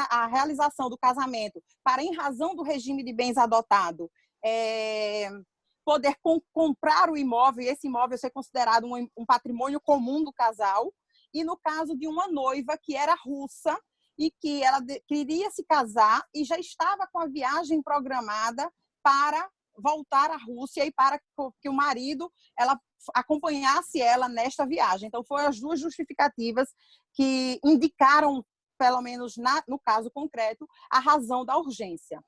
Speaker 3: a realização do casamento para, em razão do regime de bens adotado, poder comprar o imóvel e esse imóvel ser considerado um patrimônio comum do casal. E no caso de uma noiva que era russa e que ela queria se casar e já estava com a viagem programada para voltar à Rússia e para que o marido acompanhasse ela nesta viagem. Então, foram as 2 justificativas que indicaram, pelo menos no caso concreto, a razão da urgência.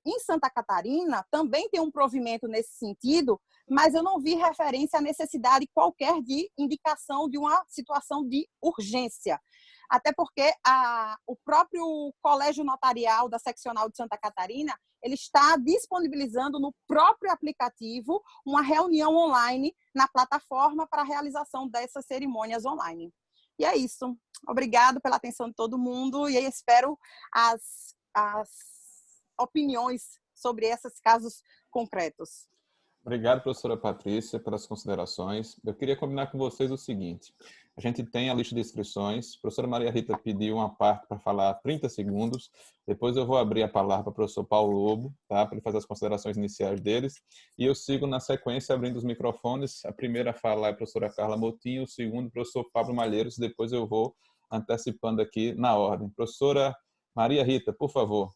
Speaker 3: Em Santa Catarina, também tem um provimento nesse sentido, mas eu não vi referência à necessidade qualquer de indicação de uma situação de urgência. Até porque o próprio Colégio Notarial da Seccional de Santa Catarina, ele está disponibilizando no próprio aplicativo uma reunião online na plataforma para a realização dessas cerimônias online. E é isso. Obrigado pela atenção de todo mundo e espero as opiniões sobre esses casos concretos.
Speaker 1: Obrigado, professora Patrícia, pelas considerações. Eu queria combinar com vocês o seguinte. A gente tem a lista de inscrições. A professora Maria Rita pediu uma parte para falar 30 segundos. Depois eu vou abrir a palavra para o professor Paulo Lobo, tá? Para ele fazer as considerações iniciais deles. E eu sigo na sequência abrindo os microfones. A primeira a falar é a professora Carla Motinho, o segundo o professor Pablo Malheiros. Depois eu vou antecipando aqui na ordem. Professora Maria Rita, por favor.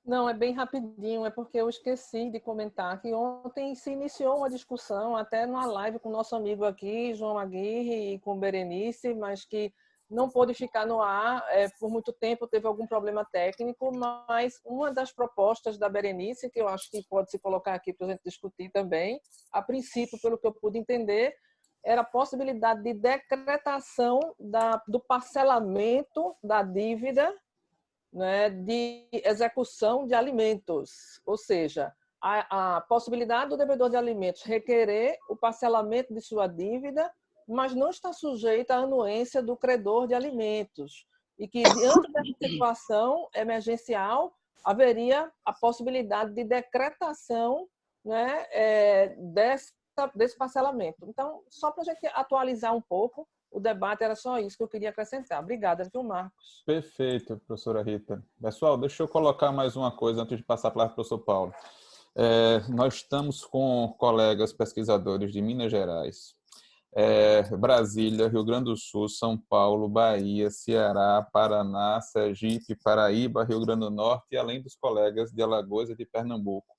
Speaker 2: Não, é bem rapidinho, é porque eu esqueci de comentar que ontem se iniciou uma discussão, até numa live com o nosso amigo aqui, João Aguirre, e com Berenice, mas que não pôde ficar no ar por muito tempo, teve algum problema técnico, mas uma das propostas da Berenice, que eu acho que pode se colocar aqui para a gente discutir também, a princípio, pelo que eu pude entender, era a possibilidade de decretação do parcelamento da dívida, né, de execução de alimentos, ou seja, a possibilidade do devedor de alimentos requerer o parcelamento de sua dívida, mas não está sujeita à anuência do credor de alimentos, e que, diante dessa situação emergencial, haveria a possibilidade de decretação, né, desse parcelamento. Então, só para a gente atualizar um pouco, o debate era só isso que eu queria acrescentar. Obrigada, viu, Marcos?
Speaker 1: Perfeito, professora Rita. Pessoal, deixa eu colocar mais uma coisa antes de passar para o professor Paulo. Nós estamos com colegas pesquisadores de Minas Gerais, Brasília, Rio Grande do Sul, São Paulo, Bahia, Ceará, Paraná, Sergipe, Paraíba, Rio Grande do Norte, e além dos colegas de Alagoas e de Pernambuco.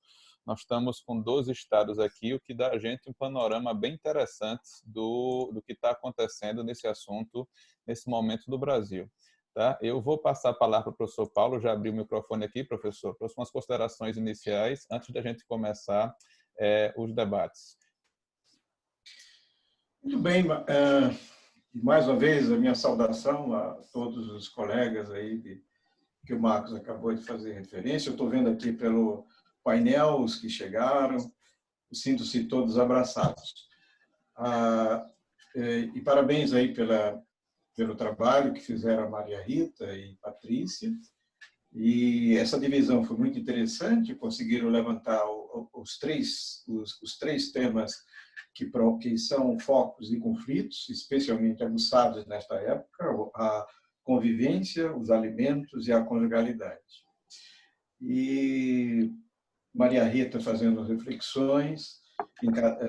Speaker 1: Nós estamos com 12 estados aqui, o que dá a gente um panorama bem interessante do que está acontecendo nesse assunto, nesse momento do Brasil. Tá? Eu vou passar a palavra para o professor Paulo, já abri o microfone aqui, professor, para umas considerações iniciais, antes da gente começar os debates.
Speaker 4: Muito bem, mais uma vez a minha saudação a todos os colegas aí que o Marcos acabou de fazer referência. Eu estou vendo aqui pelo painel os que chegaram, sinto-se todos abraçados. E parabéns aí pelo trabalho que fizeram a Maria Rita e Patrícia. E essa divisão foi muito interessante, conseguiram levantar os três temas que são focos de conflitos, especialmente aguçados nesta época: a convivência, os alimentos e a conjugalidade. E Maria Rita fazendo reflexões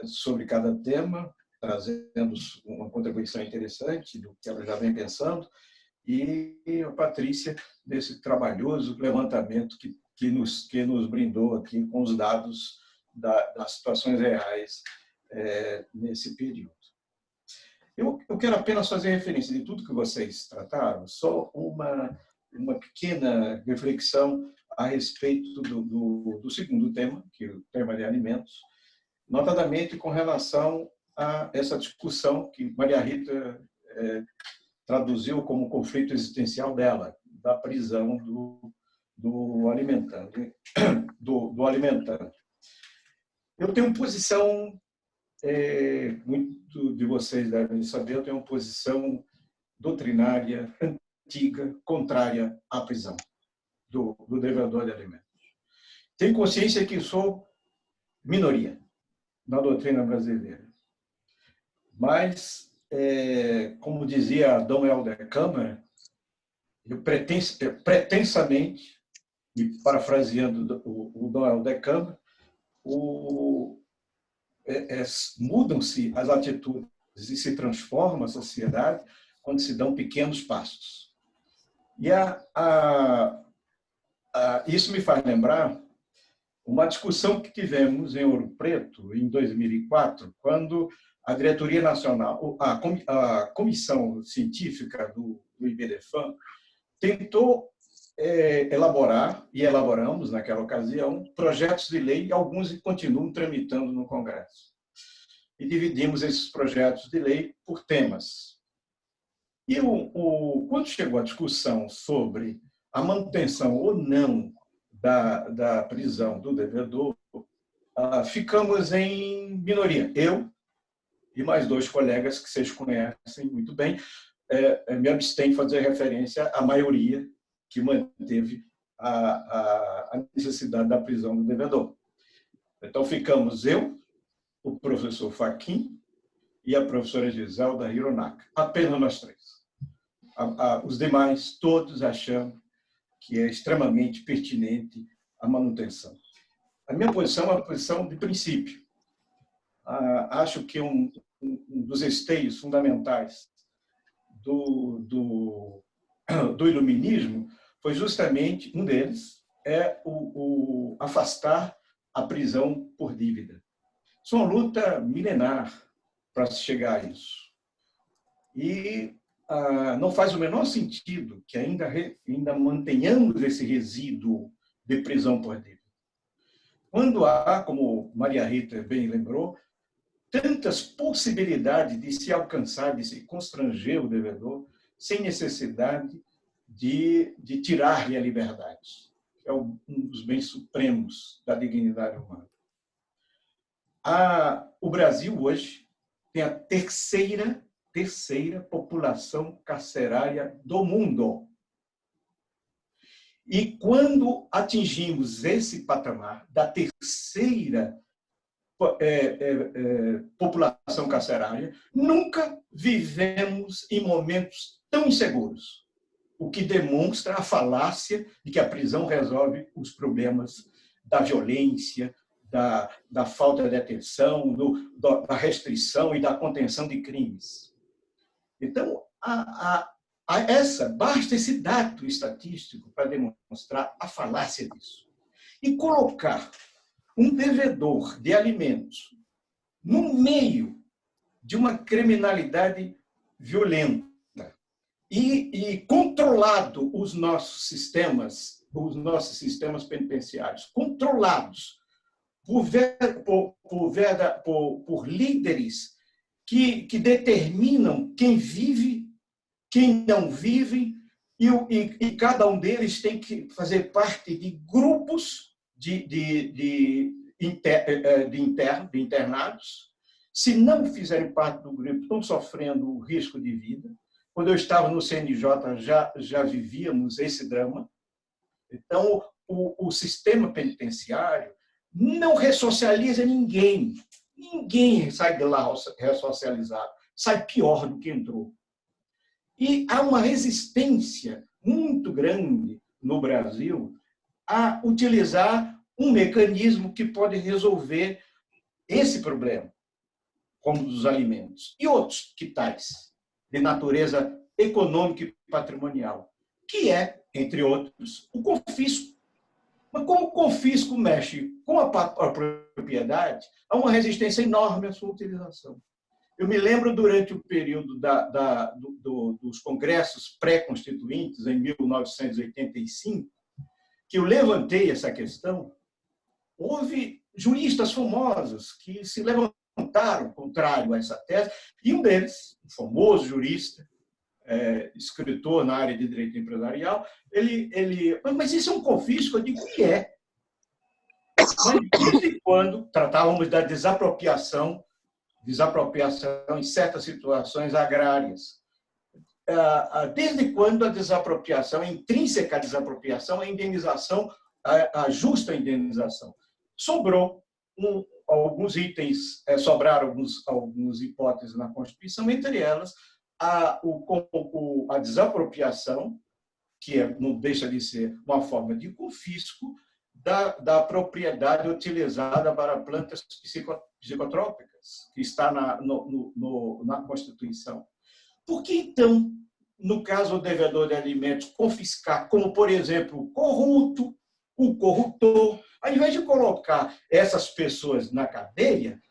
Speaker 4: sobre cada tema, trazendo uma contribuição interessante do que ela já vem pensando, e a Patrícia nesse trabalhoso levantamento que nos brindou aqui com os dados das situações reais nesse período. Eu quero apenas fazer referência de tudo que vocês trataram, só uma pequena reflexão a respeito do segundo tema, que é o tema de alimentos, notadamente com relação a essa discussão que Maria Rita traduziu como conflito existencial dela, da prisão do alimentante. Eu tenho posição, muito de vocês devem saber, eu tenho uma posição doutrinária antiga, contrária à prisão do devedor de alimentos. Tenho consciência que sou minoria na doutrina brasileira. Mas, como dizia Dom Helder Câmara, eu pretensamente, e parafraseando o Dom Helder Câmara, mudam-se as atitudes e se transforma a sociedade quando se dão pequenos passos. E isso me faz lembrar uma discussão que tivemos em Ouro Preto, em 2004, quando a Diretoria Nacional, a Comissão Científica do IBDFAM, tentou elaborar, e elaboramos naquela ocasião, projetos de lei, e alguns continuam tramitando no Congresso. E dividimos esses projetos de lei por temas. E quando chegou a discussão sobre a manutenção ou não da prisão do devedor, ficamos em minoria. Eu e mais 2 colegas que vocês conhecem muito bem, me abstém de fazer referência à maioria que manteve a necessidade da prisão do devedor. Então, ficamos eu, o professor Fachin e a professora Giselda Hironaka. Apenas nós 3. Os demais, todos acham que é extremamente pertinente a manutenção. A minha posição é uma posição de princípio. Acho que um dos esteios fundamentais do iluminismo foi justamente, um deles, o afastar a prisão por dívida. Isso é uma luta milenar para se chegar a isso. E não faz o menor sentido que ainda mantenhamos esse resíduo de prisão por dívida. Quando há, como Maria Rita bem lembrou, tantas possibilidades de se alcançar, de se constranger o devedor, sem necessidade de tirar-lhe a liberdade. É um dos bens supremos da dignidade humana. O Brasil hoje tem a terceira população carcerária do mundo. E quando atingimos esse patamar da terceira população carcerária, nunca vivemos em momentos tão inseguros, o que demonstra a falácia de que a prisão resolve os problemas da violência, da falta de atenção, da restrição e da contenção de crimes. Então, basta esse dado estatístico para demonstrar a falácia disso. E colocar um devedor de alimentos no meio de uma criminalidade violenta e controlado os nossos sistemas penitenciários, controlados por líderes que determinam quem vive, quem não vive, e cada um deles tem que fazer parte de grupos de internados. Se não fizerem parte do grupo, estão sofrendo o risco de vida. Quando eu estava no CNJ, já vivíamos esse drama. Então, o sistema penitenciário não ressocializa ninguém. Ninguém sai de lá ressocializado. Sai pior do que entrou. E há uma resistência muito grande no Brasil a utilizar um mecanismo que pode resolver esse problema, como dos alimentos, e outros que tais, de natureza econômica e patrimonial, que é, entre outros, o confisco. Mas como o confisco mexe com a propriedade, há uma resistência enorme à sua utilização. Eu me lembro, durante o período dos congressos pré-constituintes, em 1985, que eu levantei essa questão. Houve juristas famosos que se levantaram contrário a essa tese, e um deles, um famoso jurista, escritor na área de direito empresarial, mas isso é um confisco? Eu digo que é. Mas desde quando tratávamos da desapropriação em certas situações agrárias? Desde quando a desapropriação, a intrínseca desapropriação, a indenização, a justa indenização? Sobrou alguns itens, sobraram algumas hipóteses na Constituição, entre elas a desapropriação, que não deixa de ser uma forma de confisco da propriedade utilizada para plantas psicotrópicas, que está na Constituição. Por que, então, no caso do devedor de alimentos, confiscar, como, por exemplo, o corrupto, o corrutor, ao invés de colocar essas pessoas na cadeia,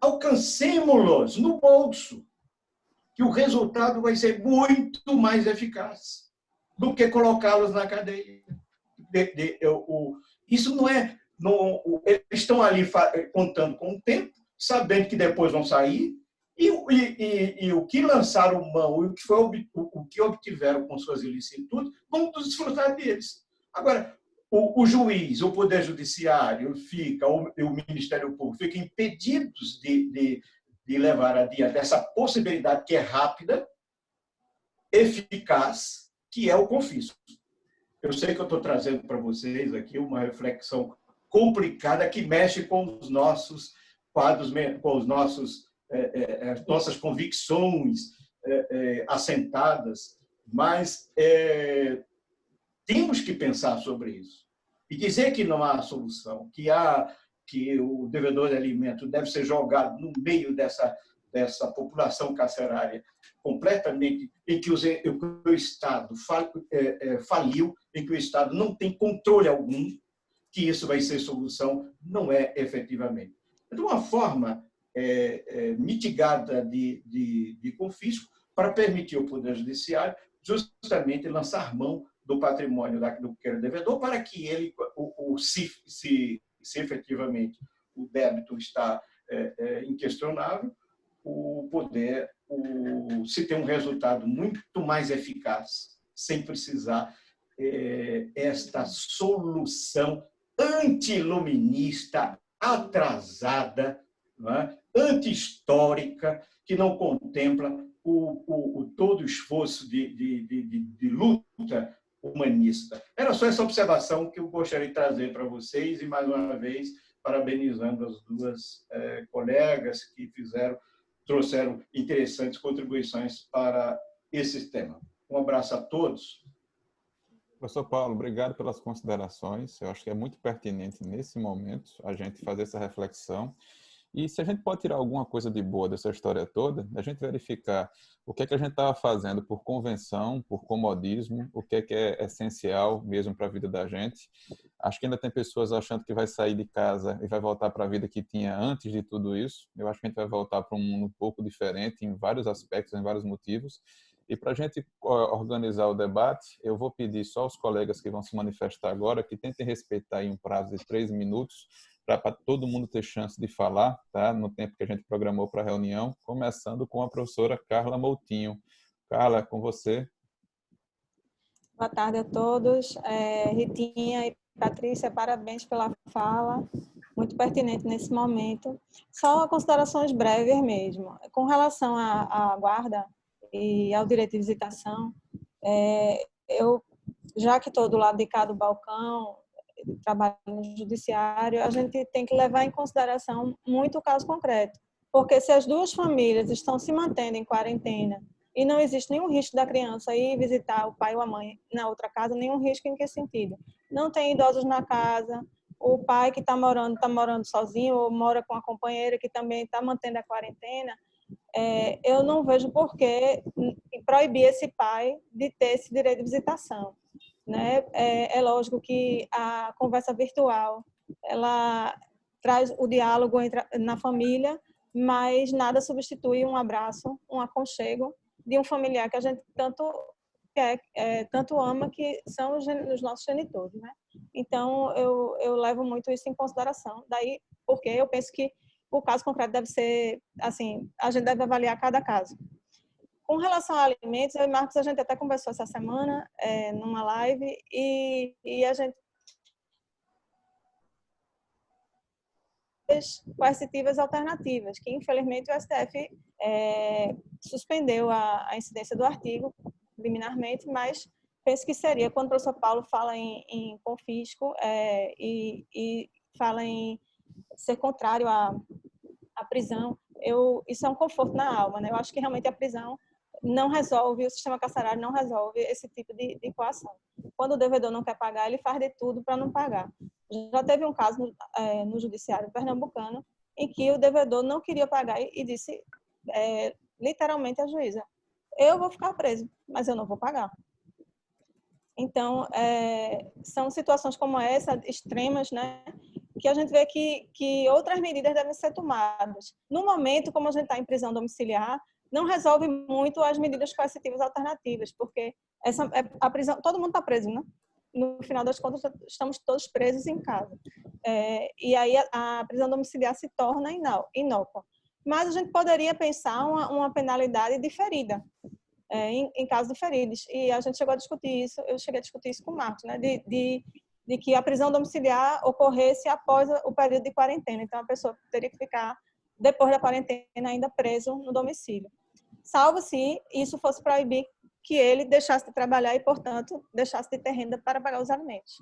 Speaker 4: alcancemos-los no bolso, que o resultado vai ser muito mais eficaz. do que colocá-los na cadeia. Isso não é... eles estão ali contando com o tempo, sabendo que depois vão sair, e o que lançaram mão, o que obtiveram com suas ilicitudes, vão desfrutar deles. Agora, o juiz, o Poder Judiciário e o Ministério Público ficam impedidos de levar adiante essa possibilidade que é rápida, eficaz, que é o confisco. Eu sei que eu estou trazendo para vocês aqui uma reflexão complicada que mexe com os nossos quadros, com os nossas convicções assentadas, mas temos que pensar sobre isso. E dizer que não há solução, que o devedor de alimento deve ser jogado no meio dessa população carcerária completamente, em que o Estado faliu, em que o Estado não tem controle algum, que isso vai ser solução, não é efetivamente. De uma forma mitigada de confisco, para permitir ao Poder Judiciário justamente lançar mão do patrimônio do pequeno devedor, para que ele, se efetivamente o débito está inquestionável, se ter um resultado muito mais eficaz, sem precisar esta solução antiluminista, atrasada, não é? Anti-histórica, que não contempla todo o esforço de luta humanista. Era só essa observação que eu gostaria de trazer para vocês, e, mais uma vez, parabenizando as duas colegas que trouxeram interessantes contribuições para esse tema. Um abraço a todos.
Speaker 1: Professor Paulo, obrigado pelas considerações. Eu acho que é muito pertinente, nesse momento, a gente fazer essa reflexão. E se a gente pode tirar alguma coisa de boa dessa história toda, a gente verificar o que é que a gente estava fazendo por convenção, por comodismo, o que é essencial mesmo para a vida da gente. Acho que ainda tem pessoas achando que vai sair de casa e vai voltar para a vida que tinha antes de tudo isso. Eu acho que a gente vai voltar para um mundo um pouco diferente em vários aspectos, em vários motivos. E para a gente organizar o debate, eu vou pedir só aos colegas que vão se manifestar agora que tentem respeitar aí um prazo de 3 minutos, para todo mundo ter chance de falar, tá? No tempo que a gente programou para a reunião, começando com a professora Carla Moutinho. Carla, com você.
Speaker 5: Boa tarde a todos. Ritinha e Patrícia, parabéns pela fala, muito pertinente nesse momento. Só considerações breves mesmo. Com relação à guarda e ao direito de visitação, já que estou do lado de cá do balcão, trabalho no judiciário, a gente tem que levar em consideração muito o caso concreto. Porque se as duas famílias estão se mantendo em quarentena e não existe nenhum risco da criança ir visitar o pai ou a mãe na outra casa, nenhum risco em que sentido? Não tem idosos na casa, o pai que está morando sozinho ou mora com a companheira que também está mantendo a quarentena, eu não vejo por que proibir esse pai de ter esse direito de visitação. Né? É lógico que a conversa virtual ela traz o diálogo na família, mas nada substitui um abraço, um aconchego de um familiar que a gente tanto quer, tanto ama, que são os nossos genitores. Né? Então, eu levo muito isso em consideração. Daí, porque eu penso que o caso concreto deve ser, assim, a gente deve avaliar cada caso. Com relação a alimentos, eu e Marcos, a gente até conversou essa semana numa live e a gente coercitivas alternativas, que infelizmente o STF suspendeu a incidência do artigo liminarmente, mas penso que seria, quando o professor Paulo fala em confisco e fala em ser contrário à prisão, isso é um conforto na alma, né? Eu acho que realmente a prisão não resolve, o sistema carcerário não resolve esse tipo de coação. Quando o devedor não quer pagar, ele faz de tudo para não pagar. Já teve um caso no judiciário pernambucano em que o devedor não queria pagar e disse literalmente à juíza: eu vou ficar preso, mas eu não vou pagar. Então, são situações como essa, extremas, né, que a gente vê que outras medidas devem ser tomadas. No momento, como a gente está em prisão domiciliar, não resolve muito as medidas coercitivas alternativas, porque a prisão, todo mundo está preso, né? No final das contas, estamos todos presos em casa. E aí a prisão domiciliar se torna inócua. Mas a gente poderia pensar uma penalidade diferida, em casos diferidos. E a gente chegou a discutir isso, eu cheguei a discutir isso com o Marcos, né? De que a prisão domiciliar ocorresse após o período de quarentena. Então, a pessoa teria que ficar, depois da quarentena, ainda preso no domicílio. Salvo se isso fosse proibir que ele deixasse de trabalhar e, portanto, deixasse de ter renda para pagar os alimentos.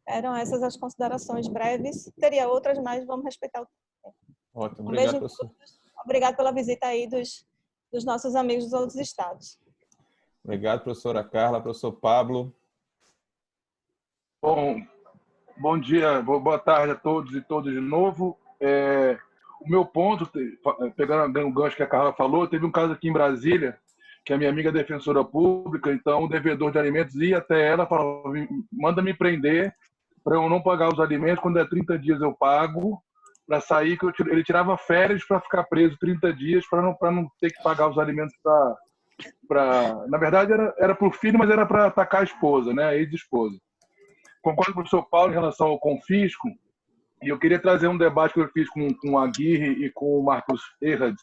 Speaker 5: Eram essas as considerações breves. Teria outras, mas vamos respeitar o tempo.
Speaker 1: Ótimo, obrigado, professor.
Speaker 5: Obrigado pela visita aí dos nossos amigos dos outros estados.
Speaker 1: Obrigado, professora Carla. Professor Pablo.
Speaker 6: Bom dia, boa tarde a todos e todas de novo. O meu ponto, pegando o gancho que a Carla falou, teve um caso aqui em Brasília, que a minha amiga é defensora pública, então o devedor de alimentos ia até ela e falava, manda me prender para eu não pagar os alimentos, quando é 30 dias eu pago, para sair, que ele tirava férias para ficar preso 30 dias, para não ter que pagar os alimentos na verdade era para o filho, mas era para atacar a esposa, né, a ex-esposa. Concordo com o professor Paulo em relação ao confisco, e eu queria trazer um debate que eu fiz com o Aguirre e com o Marcos Erhard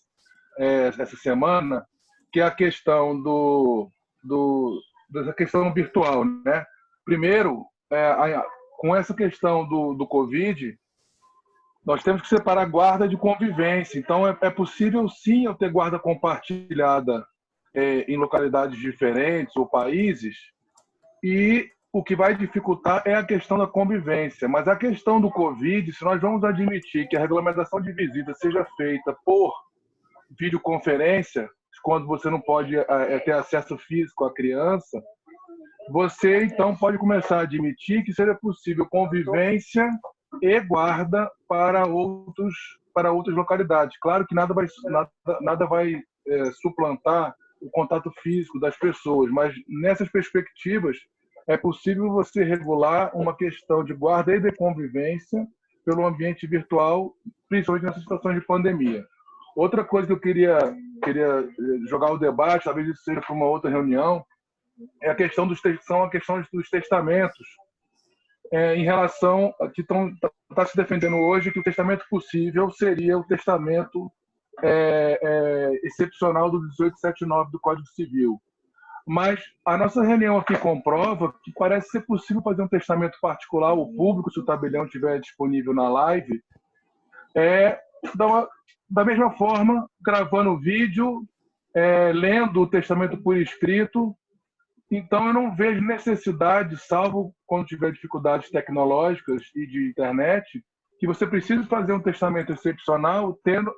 Speaker 6: essa semana, que é a questão dessa questão virtual, né? Primeiro, com essa questão do Covid, nós temos que separar guarda de convivência. Então, é possível, sim, eu ter guarda compartilhada em localidades diferentes ou países, e o que vai dificultar é a questão da convivência. Mas a questão do Covid, se nós vamos admitir que a regulamentação de visita seja feita por videoconferência, quando você não pode ter acesso físico à criança, você então pode começar a admitir que seja possível convivência e guarda para outras localidades. Claro que nada vai suplantar o contato físico das pessoas, mas nessas perspectivas é possível você regular uma questão de guarda e de convivência pelo ambiente virtual, principalmente nessas situações de pandemia. Outra coisa que eu queria jogar o debate, talvez isso seja para uma outra reunião, é a questão dos testamentos, em relação a que está se defendendo hoje que o testamento possível seria o testamento excepcional do 1879 do Código Civil. Mas a nossa reunião aqui comprova que parece ser possível fazer um testamento particular ou público, se o tabelião estiver disponível na live, da mesma forma, gravando o vídeo, lendo o testamento por escrito. Então, eu não vejo necessidade, salvo quando tiver dificuldades tecnológicas e de internet, que você precise fazer um testamento excepcional tendo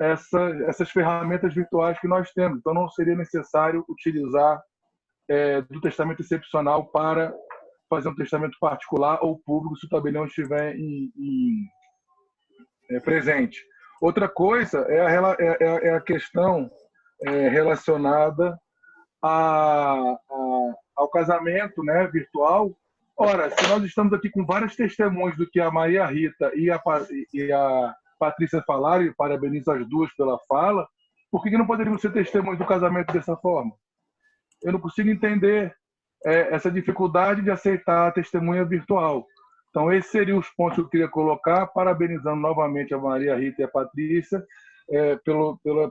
Speaker 6: essas ferramentas virtuais que nós temos. Então, não seria necessário utilizar do testamento excepcional para fazer um testamento particular ou público, se o tabelião estiver presente. Outra coisa é a questão relacionada ao casamento, né, virtual. Ora, se nós estamos aqui com vários testemunhos do que a Maria Rita e a Patrícia falaram, e parabenizo as duas pela fala, por que não poderíamos ser testemunhos do casamento dessa forma? Eu não consigo entender essa dificuldade de aceitar a testemunha virtual. Então, esses seriam os pontos que eu queria colocar, parabenizando novamente a Maria Rita e a Patrícia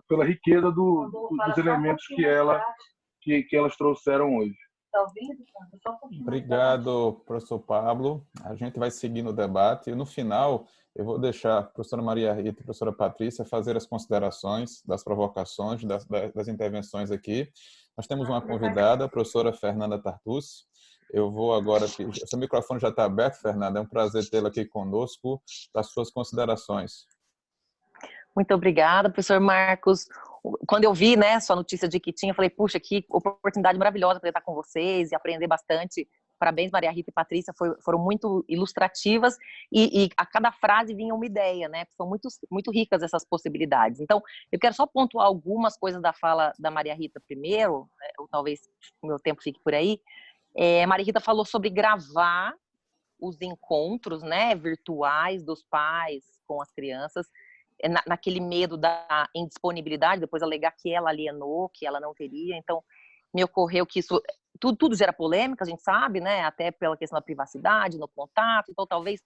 Speaker 6: pela riqueza dos elementos que elas trouxeram hoje.
Speaker 1: Obrigado, professor Pablo. A gente vai seguir no debate e, no final, eu vou deixar a professora Maria Rita e a professora Patrícia fazer as considerações das provocações, das intervenções aqui. Nós temos uma convidada, a professora Fernanda Tartucci. Eu vou agora... Seu microfone já está aberto, Fernanda. É um prazer tê-la aqui conosco, das suas considerações.
Speaker 7: Muito obrigada, professor Marcos. Quando eu vi, né, sua notícia de que tinha, eu falei, puxa, que oportunidade maravilhosa para estar com vocês e aprender bastante. Parabéns, Maria Rita e Patrícia, foram muito ilustrativas e a cada frase vinha uma ideia, né? São muito ricas essas possibilidades. Então, eu quero só pontuar algumas coisas da fala da Maria Rita primeiro, ou talvez o meu tempo fique por aí. Maria Rita falou sobre gravar os encontros, né, virtuais dos pais com as crianças. naquele medo da indisponibilidade, depois alegar que ela alienou, que ela não teria. Então, me ocorreu que isso tudo gera polêmica, a gente sabe, né? Até pela questão da privacidade, no contato. Então, talvez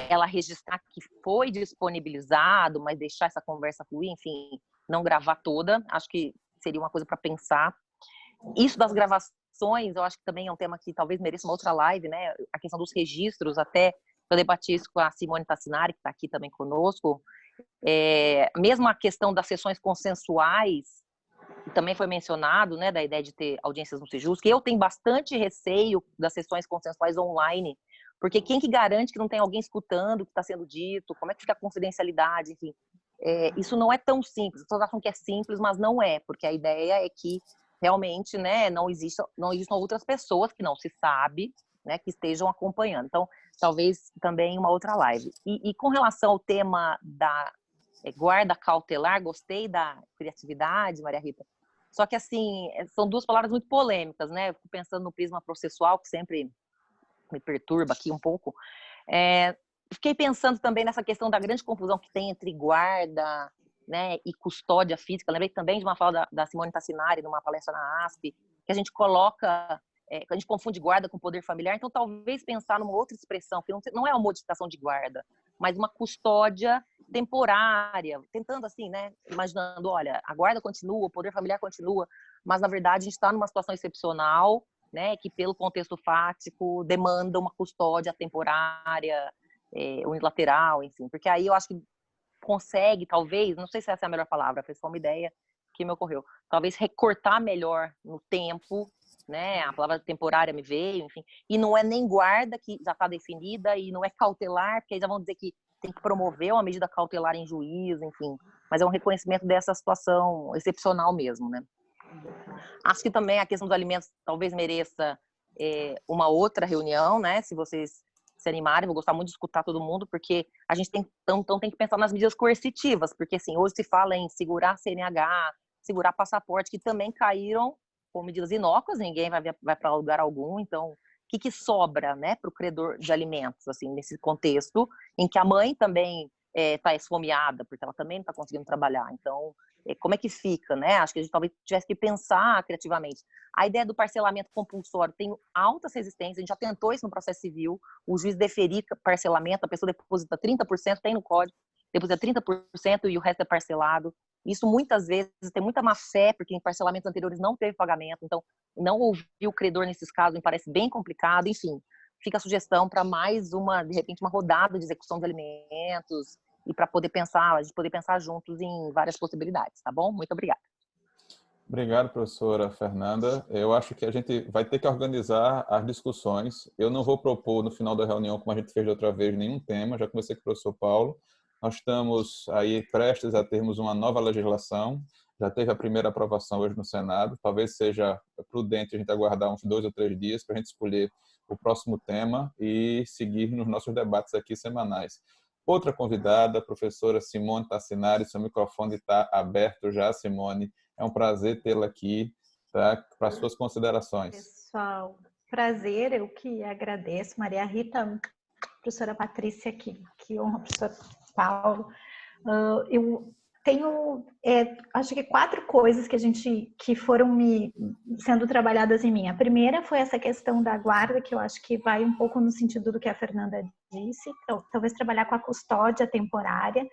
Speaker 7: ela registrar que foi disponibilizado, mas deixar essa conversa fluir, enfim, não gravar toda, acho que seria uma coisa para pensar. Isso das gravações, eu acho que também é um tema que talvez mereça uma outra live, né? A questão dos registros, até eu debati isso com a Simone Tassinari, que está aqui também conosco. Mesmo a questão das sessões consensuais, também foi mencionado, né, da ideia de ter audiências no Sejus, que eu tenho bastante receio das sessões consensuais online, porque quem que garante que não tem alguém escutando o que está sendo dito, como é que fica a confidencialidade, enfim. Isso não é tão simples, as pessoas acham que é simples, mas não é, porque a ideia é que realmente, né, não existam outras pessoas que não se sabe, né, que estejam acompanhando. Então, talvez também uma outra live. E com relação ao tema da guarda cautelar, gostei da criatividade, Maria Rita. Só que, assim, são duas palavras muito polêmicas, né? Eu fico pensando no prisma processual, que sempre me perturba aqui um pouco. Fiquei pensando também nessa questão da grande confusão que tem entre guarda, né, e custódia física. Lembrei também de uma fala da Simone Tassinari, numa palestra na ASP, que a gente coloca, a gente confunde guarda com poder familiar. Então, talvez pensar numa outra expressão, que não é uma modificação de guarda, mas uma custódia temporária, tentando assim, né, imaginando, olha, a guarda continua, o poder familiar continua, mas na verdade a gente está numa situação excepcional, né, que pelo contexto fático demanda uma custódia temporária, unilateral, enfim, porque aí eu acho que consegue, talvez, não sei se essa é a melhor palavra, foi só uma ideia que me ocorreu, talvez recortar melhor no tempo, né, a palavra temporária me veio, enfim, e não é nem guarda, que já está definida, e não é cautelar, porque aí já vão dizer que tem que promover uma medida cautelar em juízo, enfim, mas é um reconhecimento dessa situação excepcional mesmo, né. Acho que também a questão dos alimentos talvez mereça uma outra reunião, né, se vocês se animarem, vou gostar muito de escutar todo mundo, porque a gente tem que pensar nas medidas coercitivas, porque assim, hoje se fala em segurar CNH, segurar passaporte, que também caíram com medidas inócuas, ninguém vai para lugar algum, então o que sobra, né, para o credor de alimentos, assim, nesse contexto em que a mãe também está esfomeada, porque ela também não está conseguindo trabalhar, então como é que fica, né? Acho que a gente talvez tivesse que pensar criativamente. A ideia do parcelamento compulsório tem altas resistências, a gente já tentou isso no processo civil, o juiz deferir parcelamento, a pessoa deposita 30%, tem no código, deposita 30% e o resto é parcelado. Isso muitas vezes tem muita má fé, porque em parcelamentos anteriores não teve pagamento, então não ouvir o credor nesses casos me parece bem complicado, enfim. Fica a sugestão para mais de repente, uma rodada de execução de alimentos, e para a gente poder pensar juntos em várias possibilidades, tá bom? Muito obrigada.
Speaker 1: Obrigado, professora Fernanda. Eu acho que a gente vai ter que organizar as discussões. Eu não vou propor no final da reunião, como a gente fez da outra vez, nenhum tema. Já comecei com o professor Paulo. Nós estamos aí prestes a termos uma nova legislação. Já teve a primeira aprovação hoje no Senado. Talvez seja prudente a gente aguardar uns 2 ou 3 dias para a gente escolher o próximo tema e seguir nos nossos debates aqui semanais. Outra convidada, a professora Simone Tassinari, seu microfone está aberto já, Simone. É um prazer tê-la aqui, tá? Para suas considerações.
Speaker 8: Pessoal, prazer, eu que agradeço. Maria Rita, professora Patrícia aqui, que honra, professor Paulo. Eu tenho, acho que 4 coisas que foram sendo trabalhadas em mim. A primeira foi essa questão da guarda, que eu acho que vai um pouco no sentido do que a Fernanda disse, então, talvez trabalhar com a custódia temporária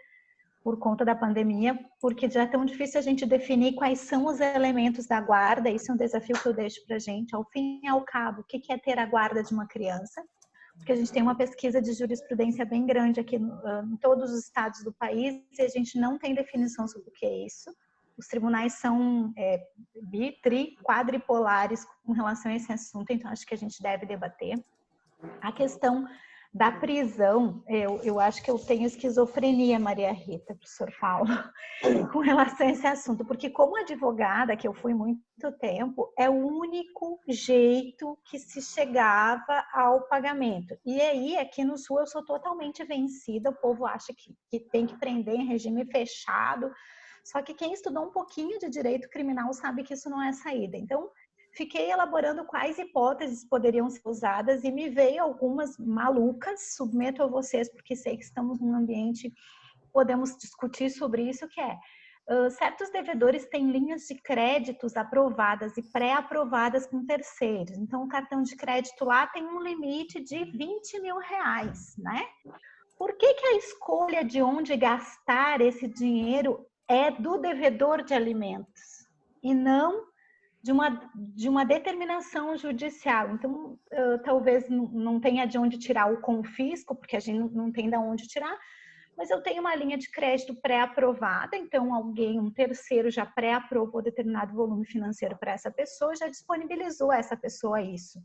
Speaker 8: por conta da pandemia, porque já é tão difícil a gente definir quais são os elementos da guarda. Isso é um desafio que eu deixo para a gente. Ao fim e ao cabo, o que é ter a guarda de uma criança? Porque a gente tem uma pesquisa de jurisprudência bem grande aqui em todos os estados do país e a gente não tem definição sobre o que é isso. Os tribunais são quadripolares com relação a esse assunto, então acho que a gente deve debater. A questão da prisão, eu acho que eu tenho esquizofrenia, Maria Rita, professor Paulo, com relação a esse assunto, porque como advogada, que eu fui muito tempo, é o único jeito que se chegava ao pagamento. E aí, aqui no Sul, eu sou totalmente vencida, o povo acha que tem que prender em regime fechado, só que quem estudou um pouquinho de direito criminal sabe que isso não é saída. Então, fiquei elaborando quais hipóteses poderiam ser usadas e me veio algumas malucas, submeto a vocês, porque sei que estamos num ambiente podemos discutir sobre isso, que é certos devedores têm linhas de créditos aprovadas e pré-aprovadas com terceiros. Então, o cartão de crédito lá tem um limite de R$20 mil, né? Por que a escolha de onde gastar esse dinheiro é do devedor de alimentos e não de uma determinação judicial? Então, talvez não tenha de onde tirar o confisco, porque a gente não tem de onde tirar, mas eu tenho uma linha de crédito pré-aprovada, então um terceiro já pré-aprovou determinado volume financeiro para essa pessoa, já disponibilizou a essa pessoa isso.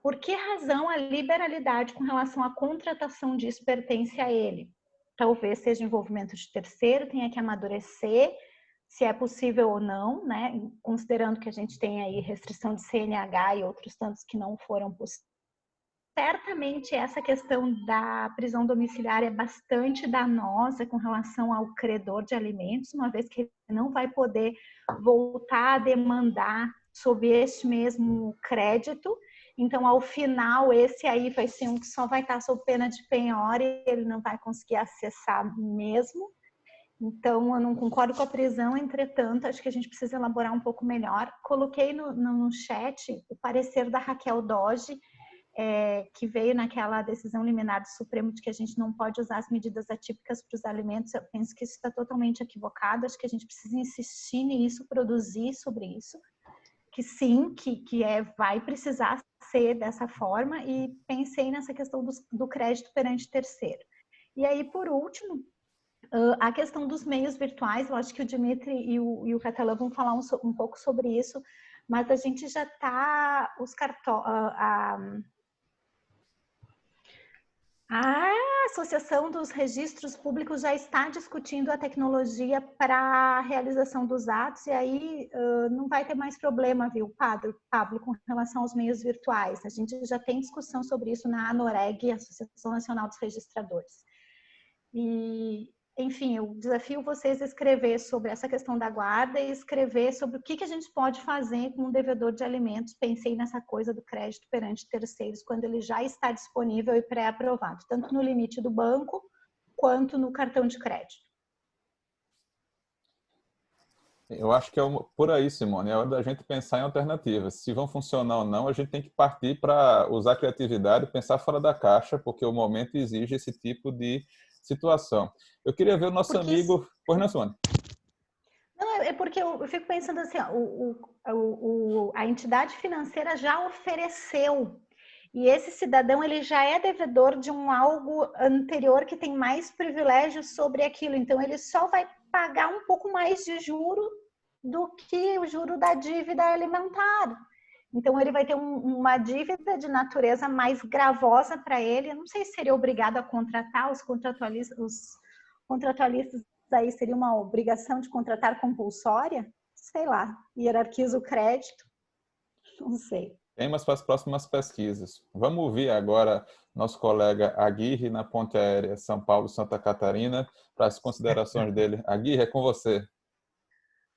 Speaker 8: Por que razão a liberalidade com relação à contratação disso pertence a ele? Talvez seja envolvimento de terceiro, tenha que amadurecer, se é possível ou não, né? Considerando que a gente tem aí restrição de CNH e outros tantos que não foram possíveis. Certamente essa questão da prisão domiciliar é bastante danosa com relação ao credor de alimentos, uma vez que ele não vai poder voltar a demandar sob este mesmo crédito. Então, ao final, esse aí vai ser um que só vai estar sob pena de penhora e ele não vai conseguir acessar mesmo. Então, eu não concordo com a prisão, entretanto, acho que a gente precisa elaborar um pouco melhor. Coloquei no chat o parecer da Raquel Doge, que veio naquela decisão liminar do Supremo de que a gente não pode usar as medidas atípicas para os alimentos. Eu penso que isso está totalmente equivocado, acho que a gente precisa insistir nisso, produzir sobre isso, que sim, vai precisar ser dessa forma, e pensei nessa questão do crédito perante terceiro. E aí, por último, a questão dos meios virtuais, eu acho que o Dimitri e o Catalã vão falar um pouco sobre isso, mas a gente já está, a Associação dos Registros Públicos já está discutindo a tecnologia para a realização dos atos, e aí não vai ter mais problema, viu, Pablo, com relação aos meios virtuais. A gente já tem discussão sobre isso na ANOREG, Associação Nacional dos Registradores. E, enfim, eu desafio vocês a escrever sobre essa questão da guarda e escrever sobre o que a gente pode fazer com um devedor de alimentos. Pensei nessa coisa do crédito perante terceiros, quando ele já está disponível e pré-aprovado, tanto no limite do banco quanto no cartão de crédito.
Speaker 1: Eu acho que é por aí, Simone, é hora da gente pensar em alternativas. Se vão funcionar ou não, a gente tem que partir para usar a criatividade, pensar fora da caixa, porque o momento exige esse tipo de situação. Eu queria ver o nosso amigo... Pois não, Simone?
Speaker 8: Não, é porque eu fico pensando assim, a entidade financeira já ofereceu, e esse cidadão ele já é devedor de algo anterior que tem mais privilégios sobre aquilo, então ele só vai pagar um pouco mais de juro do que o juro da dívida alimentar. Então, ele vai ter uma dívida de natureza mais gravosa para ele. Eu não sei se seria obrigado a contratar os contratualistas aí, seria uma obrigação de contratar compulsória? Sei lá, hierarquiza o crédito? Não sei.
Speaker 1: Temas para as próximas pesquisas. Vamos ouvir agora nosso colega Aguirre, na Ponte Aérea São Paulo-Santa Catarina, para as considerações dele. Aguirre, é com você.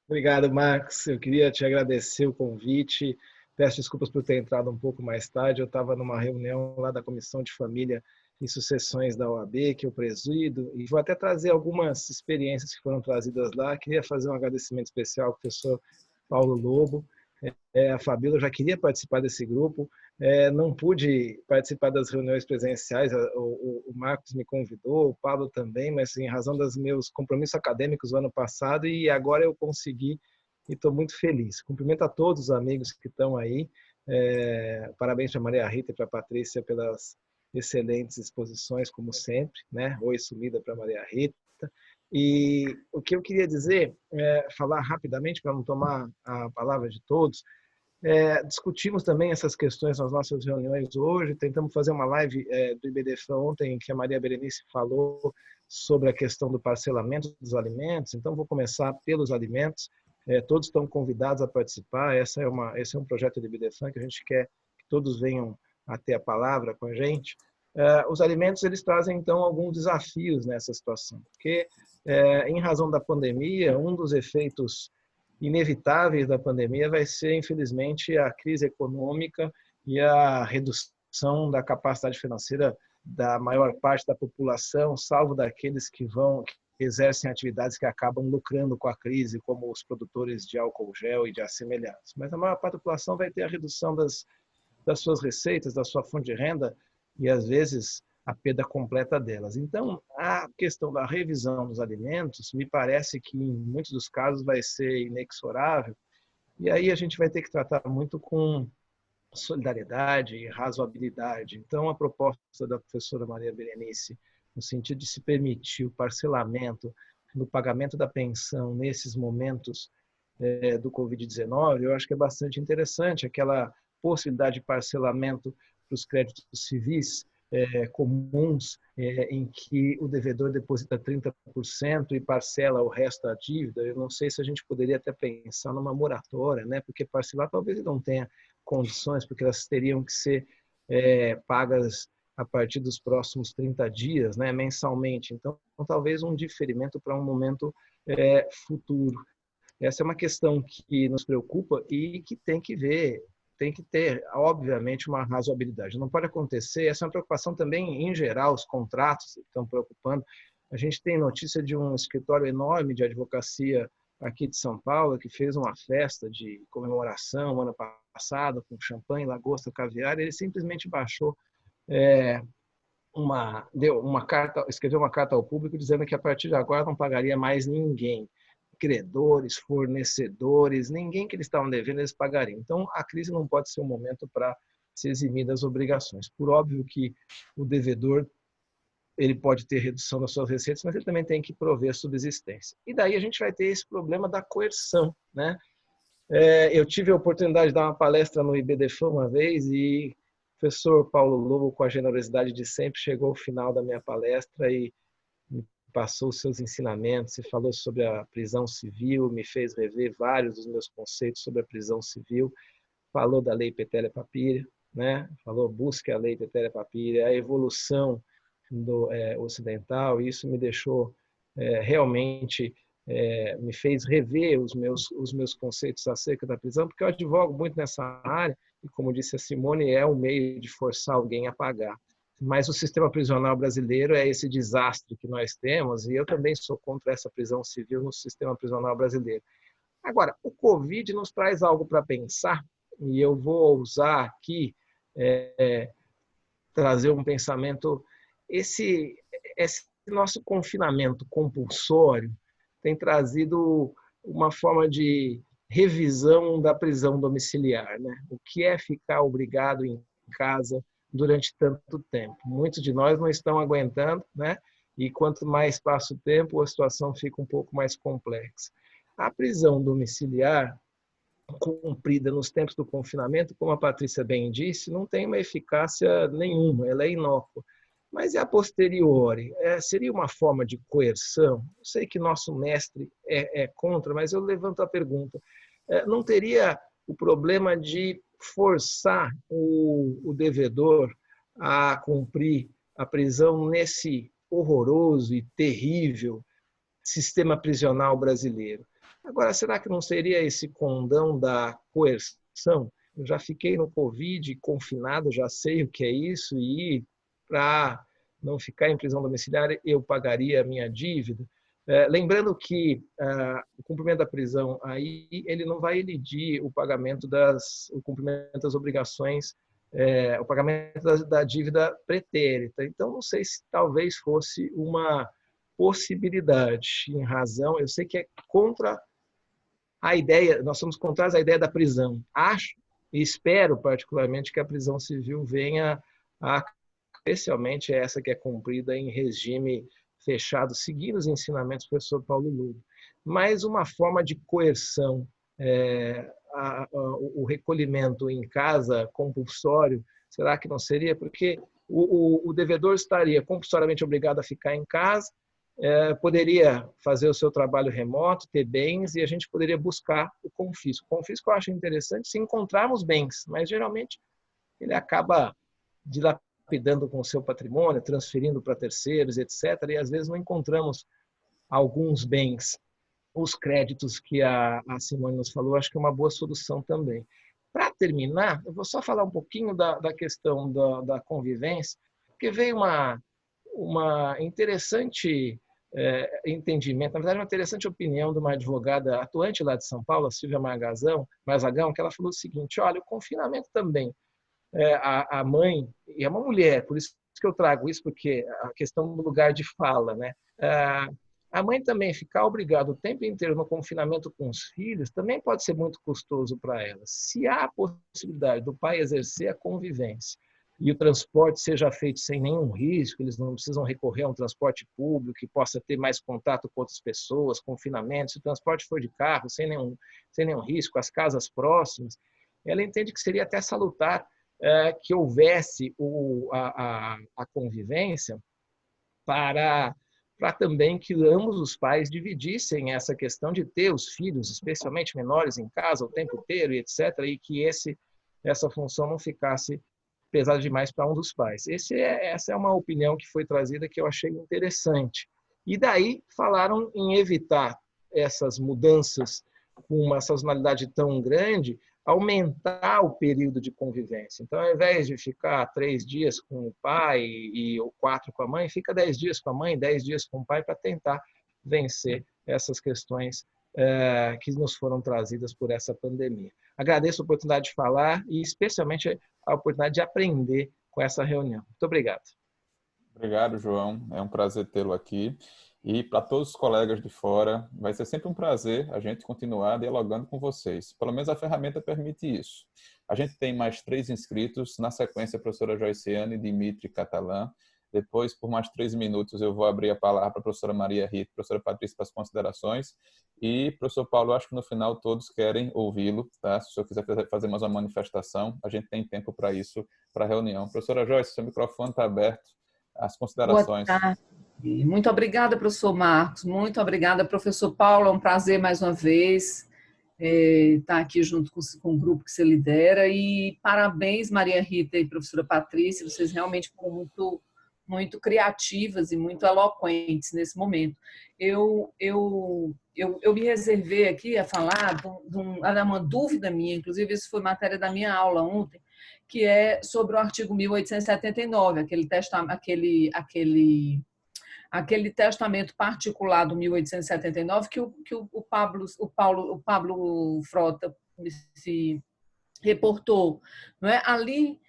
Speaker 9: Obrigado, Marcos. Eu queria te agradecer o convite. Peço desculpas por ter entrado um pouco mais tarde. Eu estava numa reunião lá da Comissão de Família e Sucessões da OAB, que eu presido, e vou até trazer algumas experiências que foram trazidas lá. Queria fazer um agradecimento especial ao professor Paulo Lobo. A Fabíola já queria participar desse grupo, não pude participar das reuniões presenciais, o Marcos me convidou, o Pablo também, mas em razão dos meus compromissos acadêmicos no ano passado, e agora eu consegui e estou muito feliz. Cumprimento a todos os amigos que estão aí, parabéns para a Maria Rita e para a Patrícia pelas excelentes exposições, como sempre, né? Oi sumida para a Maria Rita. E o que eu queria dizer, falar rapidamente, para não tomar a palavra de todos, discutimos também essas questões nas nossas reuniões hoje, tentamos fazer uma live do IBDFAN ontem, que a Maria Berenice falou sobre a questão do parcelamento dos alimentos, então vou começar pelos alimentos, todos estão convidados a participar, esse é um projeto do IBDFAN que a gente quer que todos venham a ter a palavra com a gente. Os alimentos, eles trazem, então, alguns desafios nessa situação, porque, em razão da pandemia, um dos efeitos inevitáveis da pandemia vai ser, infelizmente, a crise econômica e a redução da capacidade financeira da maior parte da população, salvo daqueles que exercem atividades que acabam lucrando com a crise, como os produtores de álcool gel e de assemelhados. Mas a maior parte da população vai ter a redução das suas receitas, da sua fonte de renda e, às vezes, a perda completa delas. Então, a questão da revisão dos alimentos me parece que, em muitos dos casos, vai ser inexorável. E aí a gente vai ter que tratar muito com solidariedade e razoabilidade. Então, a proposta da professora Maria Berenice, no sentido de se permitir o parcelamento no pagamento da pensão nesses momentos do Covid-19, eu acho que é bastante interessante. Aquela possibilidade de parcelamento para os créditos civis comuns, em que o devedor deposita 30% e parcela o resto da dívida. Eu não sei se a gente poderia até pensar numa moratória, né? Porque parcelar talvez não tenha condições, porque elas teriam que ser pagas a partir dos próximos 30 dias, né, mensalmente. Então, talvez um diferimento para um momento futuro. Essa é uma questão que nos preocupa e que tem que ter, obviamente, uma razoabilidade. Não pode acontecer, essa é uma preocupação também, em geral, os contratos estão preocupando. A gente tem notícia de um escritório enorme de advocacia aqui de São Paulo, que fez uma festa de comemoração ano passado, com champanhe, lagosta, caviar, e ele simplesmente baixou escreveu uma carta ao público dizendo que a partir de agora não pagaria mais ninguém. Credores, fornecedores, ninguém que eles estavam devendo, eles pagariam. Então, a crise não pode ser um momento para se eximir das obrigações. Por óbvio que o devedor ele pode ter redução das suas receitas, mas ele também tem que prover a subsistência. E daí a gente vai ter esse problema da coerção, né? Eu tive a oportunidade de dar uma palestra no IBDFAM uma vez e o professor Paulo Lobo, com a generosidade de sempre, chegou ao final da minha palestra e me passou os seus ensinamentos e falou sobre a prisão civil, me fez rever vários dos meus conceitos sobre a prisão civil, falou da lei Petelia Papíria, né? Falou busque a lei Petelia Papíria, a evolução do ocidental, e isso me deixou realmente me fez rever os meus conceitos acerca da prisão, porque eu advogo muito nessa área, e como disse a Simone, é um meio de forçar alguém a pagar. Mas o sistema prisional brasileiro é esse desastre que nós temos, e eu também sou contra essa prisão civil no sistema prisional brasileiro. Agora, o Covid nos traz algo para pensar, e eu vou usar aqui, trazer um pensamento. Esse nosso confinamento compulsório tem trazido uma forma de revisão da prisão domiciliar, né? O que é ficar obrigado em casa durante tanto tempo? Muitos de nós não estão aguentando, né? E quanto mais passa o tempo, a situação fica um pouco mais complexa. A prisão domiciliar, cumprida nos tempos do confinamento, como a Patrícia bem disse, não tem uma eficácia nenhuma, ela é inócua. Mas e a posteriori? Seria uma forma de coerção? Eu sei que nosso mestre é contra, mas eu levanto a pergunta. Não teria o problema de forçar o devedor a cumprir a prisão nesse horroroso e terrível sistema prisional brasileiro? Agora, será que não seria esse condão da coerção? Eu já fiquei no Covid, confinado, já sei o que é isso, e para não ficar em prisão domiciliar, eu pagaria a minha dívida. Lembrando que o cumprimento da prisão, aí ele não vai elidir o pagamento o cumprimento das obrigações, o pagamento da dívida pretérita. Então, não sei se talvez fosse uma possibilidade, em razão, eu sei que é contra a ideia, nós somos contrários à ideia da prisão. Acho e espero particularmente que a prisão civil venha especialmente essa que é cumprida em regime fechado, seguindo os ensinamentos do professor Paulo Lobo. Mas uma forma de coerção, o recolhimento em casa compulsório, será que não seria? Porque o devedor estaria compulsoriamente obrigado a ficar em casa, poderia fazer o seu trabalho remoto, ter bens, e a gente poderia buscar o confisco. O confisco eu acho interessante se encontrarmos bens, mas geralmente ele acaba dilapidando com o seu patrimônio, transferindo para terceiros, etc. E às vezes não encontramos alguns bens. Os créditos que a Simone nos falou, acho que é uma boa solução também. Para terminar, eu vou só falar um pouquinho da questão da convivência, porque veio uma interessante entendimento. Na verdade, uma interessante opinião de uma advogada atuante lá de São Paulo, a Silvia Marzagão, que ela falou o seguinte: olha, o confinamento também, a mãe, e é uma mulher, por isso que eu trago isso, porque a questão do lugar de fala, né? A mãe também ficar obrigada o tempo inteiro no confinamento com os filhos também pode ser muito custoso para ela. Se há a possibilidade do pai exercer a convivência e o transporte seja feito sem nenhum risco, eles não precisam recorrer a um transporte público que possa ter mais contato com outras pessoas, confinamento, se o transporte for de carro, sem nenhum risco, as casas próximas, ela entende que seria até salutar que houvesse a convivência para também que ambos os pais dividissem essa questão de ter os filhos, especialmente menores, em casa o tempo inteiro, e etc., e que essa função não ficasse pesada demais para um dos pais. Essa é uma opinião que foi trazida que eu achei interessante. E daí falaram em evitar essas mudanças com uma sazonalidade tão grande, aumentar o período de convivência. Então, ao invés de ficar 3 dias com o pai ou 4 com a mãe, fica 10 dias com a mãe, 10 dias com o pai, para tentar vencer essas questões que nos foram trazidas por essa pandemia. Agradeço a oportunidade de falar e, especialmente, a oportunidade de aprender com essa reunião. Muito obrigado.
Speaker 1: Obrigado, João. É um prazer tê-lo aqui. E para todos os colegas de fora, vai ser sempre um prazer a gente continuar dialogando com vocês. Pelo menos a ferramenta permite isso. A gente tem mais 3 inscritos. Na sequência, a professora Joiciane e Dimitri Catalã. Depois, por mais 3 minutos, eu vou abrir a palavra para a professora Maria Rita, professora Patrícia, para as considerações. E, professor Paulo, acho que no final todos querem ouvi-lo, tá? Se o senhor quiser fazer mais uma manifestação, a gente tem tempo para isso, para a reunião. Professora Joyce, seu microfone está aberto. As considerações.
Speaker 10: Boa tarde. Muito obrigada, professor Marcos. Muito obrigada, professor Paulo. É um prazer, mais uma vez, estar aqui junto com o grupo que você lidera. E parabéns, Maria Rita e professora Patrícia. Vocês realmente foram muito criativas e muito eloquentes nesse momento. Eu me reservei aqui a falar de uma dúvida minha, inclusive isso foi matéria da minha aula ontem, que é sobre o artigo 1879, aquele testamento particular do 1879 que o Pablo Frota se reportou, não é? Ali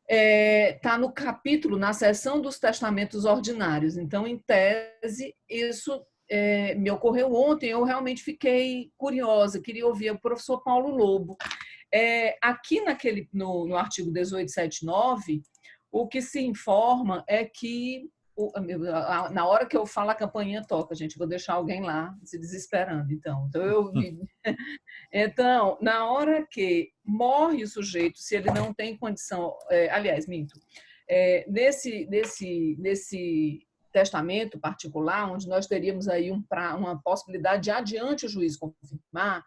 Speaker 10: está no capítulo, na seção dos testamentos ordinários. Então, em tese, isso me ocorreu ontem, eu realmente fiquei curiosa, queria ouvir o professor Paulo Lobo. Aqui no artigo 1879, o que se informa é que, na hora que eu falo, a campainha toca, gente, vou deixar alguém lá se desesperando. Então, na hora que morre o sujeito, se ele não tem condição, nesse testamento particular, onde nós teríamos aí uma possibilidade de adiante o juiz confirmar,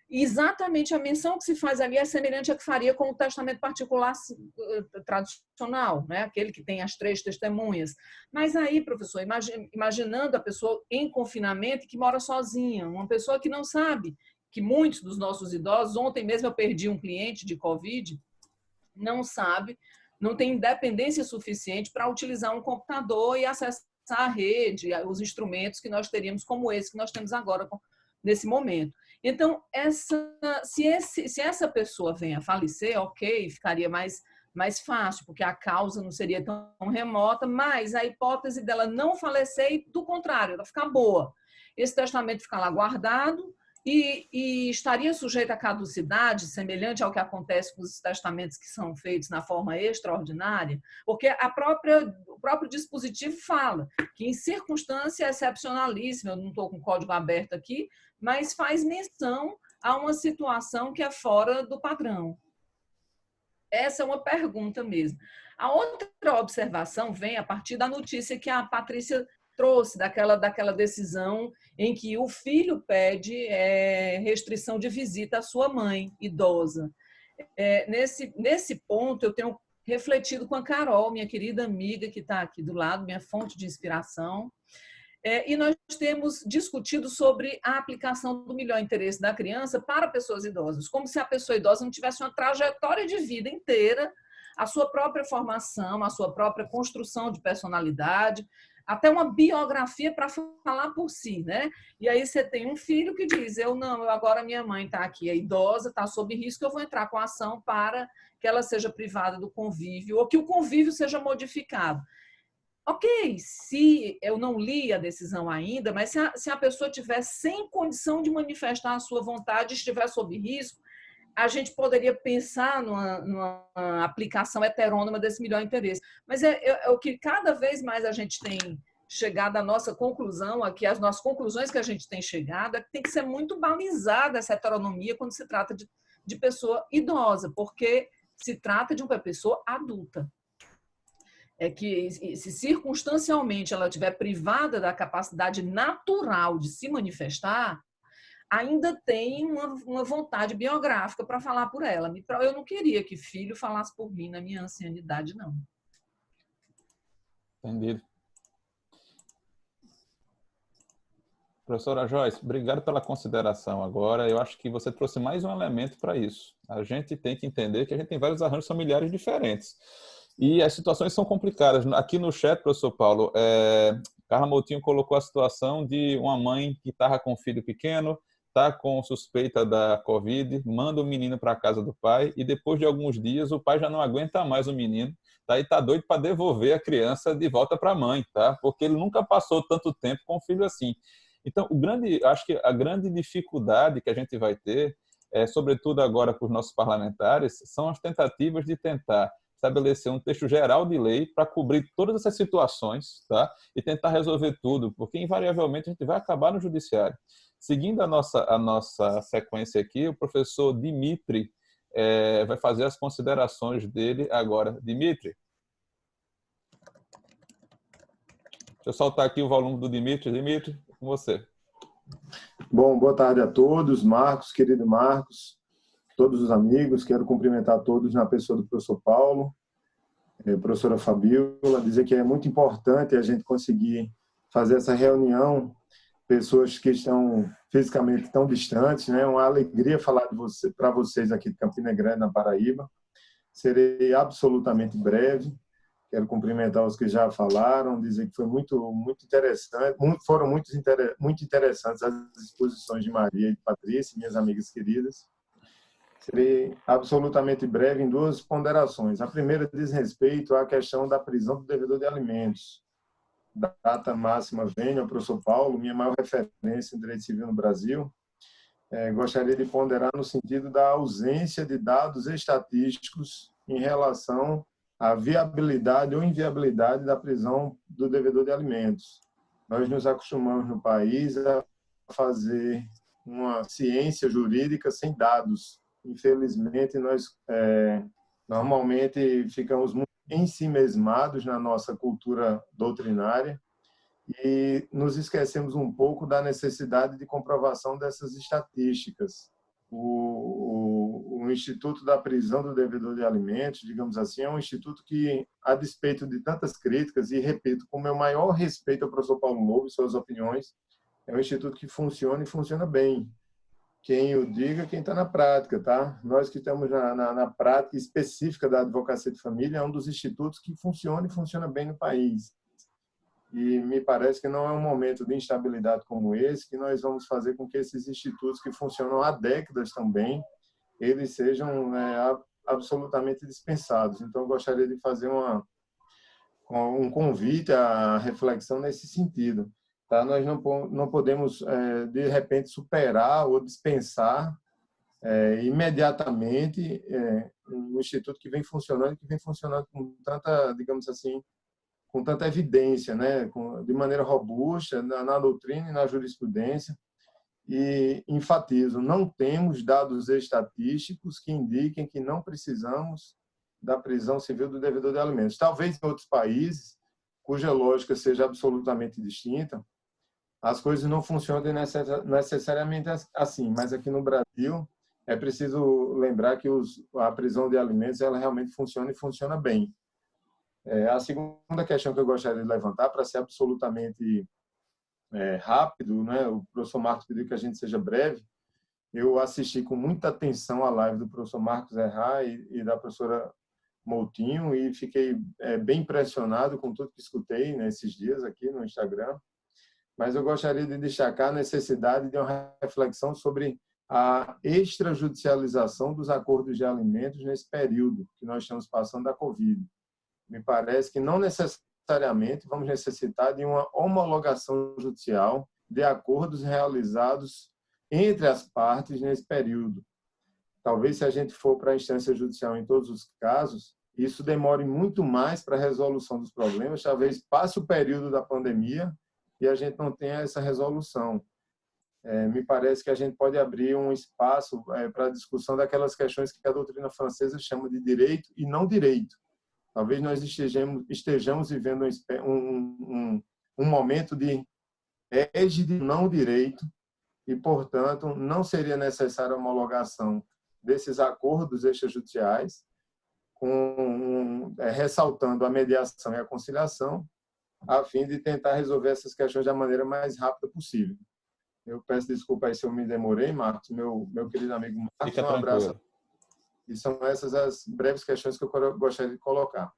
Speaker 10: exatamente a menção que se faz ali é semelhante à que faria com o testamento particular tradicional, né? Aquele que tem as 3 testemunhas. Mas aí, professor, imaginando a pessoa em confinamento e que mora sozinha, uma pessoa que não sabe, que muitos dos nossos idosos, ontem mesmo eu perdi um cliente de Covid, não sabe, não tem independência suficiente para utilizar um computador e acessar a rede, os instrumentos que nós teríamos como esse que nós temos agora nesse momento. Então, se essa pessoa venha a falecer, ok, ficaria mais fácil, porque a causa não seria tão remota, mas a hipótese dela não falecer e, do contrário, ela ficar boa. Esse testamento fica lá guardado e estaria sujeito à caducidade, semelhante ao que acontece com os testamentos que são feitos na forma extraordinária, porque o próprio dispositivo fala que em circunstância excepcionalíssima, eu não estou com o código aberto aqui, mas faz menção a uma situação que é fora do padrão. Essa é uma pergunta mesmo. A outra observação vem a partir da notícia que a Patrícia trouxe, daquela decisão em que o filho pede restrição de visita à sua mãe idosa. Nesse ponto, eu tenho refletido com a Carol, minha querida amiga que está aqui do lado, minha fonte de inspiração, e nós temos discutido sobre a aplicação do melhor interesse da criança para pessoas idosas, como se a pessoa idosa não tivesse uma trajetória de vida inteira, a sua própria formação, a sua própria construção de personalidade, até uma biografia para falar por si, né? E aí você tem um filho que diz, agora minha mãe está aqui, é idosa, está sob risco, eu vou entrar com ação para que ela seja privada do convívio, ou que o convívio seja modificado. Ok, se eu não li a decisão ainda, mas se a pessoa tiver sem condição de manifestar a sua vontade, estiver sob risco, a gente poderia pensar numa aplicação heterônoma desse melhor interesse. Mas é o que cada vez mais a gente tem chegado à nossa conclusão aqui, as nossas conclusões que a gente tem chegado, é que tem que ser muito balizada essa heteronomia quando se trata de pessoa idosa, porque se trata de uma pessoa adulta. É que, se circunstancialmente ela estiver privada da capacidade natural de se manifestar, ainda tem uma vontade biográfica para falar por ela. Eu não queria que filho falasse por mim na minha ancianidade, não.
Speaker 1: Entendido. Professora Joyce, obrigado pela consideração agora. Eu acho que você trouxe mais um elemento para isso. A gente tem que entender que a gente tem vários arranjos familiares diferentes. E as situações são complicadas. Aqui no chat, professor Paulo, Carla Moutinho colocou a situação de uma mãe que estava com um filho pequeno, está com suspeita da Covid, manda o menino para a casa do pai e depois de alguns dias o pai já não aguenta mais o menino, tá? E está doido para devolver a criança de volta para a mãe, tá? Porque ele nunca passou tanto tempo com o filho assim. Então, acho que a grande dificuldade que a gente vai ter, sobretudo agora para os nossos parlamentares, são as tentativas de tentar estabelecer um texto geral de lei para cobrir todas essas situações, tá? E tentar resolver tudo, porque invariavelmente a gente vai acabar no judiciário. Seguindo a nossa sequência aqui, o professor Dimitri vai fazer as considerações dele agora. Dimitri? Deixa eu soltar aqui o volume do Dimitri. Dimitri, com você.
Speaker 11: Bom, boa tarde a todos. Marcos, querido Marcos, todos os amigos, quero cumprimentar todos na pessoa do professor Paulo, professora Fabiola, dizer que é muito importante a gente conseguir fazer essa reunião, pessoas que estão fisicamente tão distantes, né? Uma alegria falar para vocês aqui de Campina Grande, na Paraíba. Serei absolutamente breve. Quero cumprimentar os que já falaram, dizer que foi muito interessante, foram muito interessantes as exposições de Maria e de Patrícia, minhas amigas queridas. Serei absolutamente breve em duas ponderações. A primeira diz respeito à questão da prisão do devedor de alimentos. Data máxima vênia, o professor Paulo, minha maior referência em direito civil no Brasil. Gostaria de ponderar no sentido da ausência de dados estatísticos em relação à viabilidade ou inviabilidade da prisão do devedor de alimentos. Nós nos acostumamos no país a fazer uma ciência jurídica sem dados. Infelizmente, nós normalmente ficamos muito ensimesmados na nossa cultura doutrinária e nos esquecemos um pouco da necessidade de comprovação dessas estatísticas. O Instituto da Prisão do Devedor de Alimentos, digamos assim, é um instituto que, a despeito de tantas críticas, e repito, com o meu maior respeito ao professor Paulo Lobo e suas opiniões, é um instituto que funciona e funciona bem. Quem o diga, quem está na prática, tá? Nós que estamos na prática específica da advocacia de família, é um dos institutos que funciona e funciona bem no país. E me parece que não é um momento de instabilidade como esse que nós vamos fazer com que esses institutos que funcionam há décadas também, eles sejam absolutamente dispensados. Então, eu gostaria de fazer um convite à reflexão nesse sentido. Tá? Nós não podemos, de repente, superar ou dispensar imediatamente um instituto que vem funcionando com tanta, digamos assim, com tanta evidência, né? De maneira robusta, na doutrina e na jurisprudência. E enfatizo, não temos dados estatísticos que indiquem que não precisamos da prisão civil do devedor de alimentos. Talvez em outros países, cuja lógica seja absolutamente distinta, as coisas não funcionem necessariamente assim, mas aqui no Brasil é preciso lembrar que a prisão de alimentos ela realmente funciona e funciona bem. A segunda questão que eu gostaria de levantar, para ser absolutamente rápido, né? O professor Marcos pediu que a gente seja breve. Eu assisti com muita atenção a live do professor Marcos Erra e da professora Moutinho e fiquei bem impressionado com tudo que escutei nesses dias aqui no Instagram. Mas eu gostaria de destacar a necessidade de uma reflexão sobre a extrajudicialização dos acordos de alimentos nesse período que nós estamos passando da Covid. Me parece que não necessariamente vamos necessitar de uma homologação judicial de acordos realizados entre as partes nesse período. Talvez, se a gente for para a instância judicial em todos os casos, isso demore muito mais para a resolução dos problemas, talvez passe o período da pandemia e a gente não tenha essa resolução. Me parece que a gente pode abrir um espaço para a discussão daquelas questões que a doutrina francesa chama de direito e não direito. Talvez nós estejamos vivendo um momento de égide não direito e, portanto, não seria necessária a homologação desses acordos extrajudiciais, ressaltando a mediação e a conciliação, a fim de tentar resolver essas questões da maneira mais rápida possível. Eu peço desculpa aí se eu me demorei, Marcos, meu querido amigo Marcos,
Speaker 1: Fica
Speaker 11: abraço. E são essas as breves questões que eu gostaria de colocar.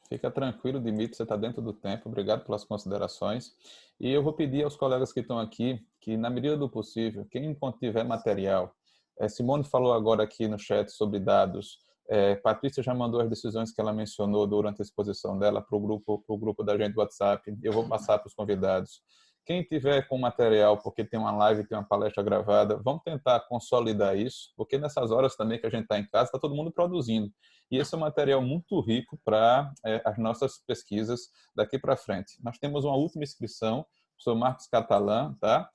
Speaker 1: Fica tranquilo, Dimitri, você está dentro do tempo. Obrigado pelas considerações. E eu vou pedir aos colegas que estão aqui que, na medida do possível, quem tiver material, Simone falou agora aqui no chat sobre dados, Patrícia já mandou as decisões que ela mencionou durante a exposição dela para o grupo da gente do WhatsApp. Eu vou passar para os convidados. Quem tiver com material, porque tem uma live, tem uma palestra gravada, vamos tentar consolidar isso, porque nessas horas também que a gente está em casa, está todo mundo produzindo. E esse é um material muito rico para as nossas pesquisas daqui para frente. Nós temos uma última inscrição, o professor Marcos Catalã, tá?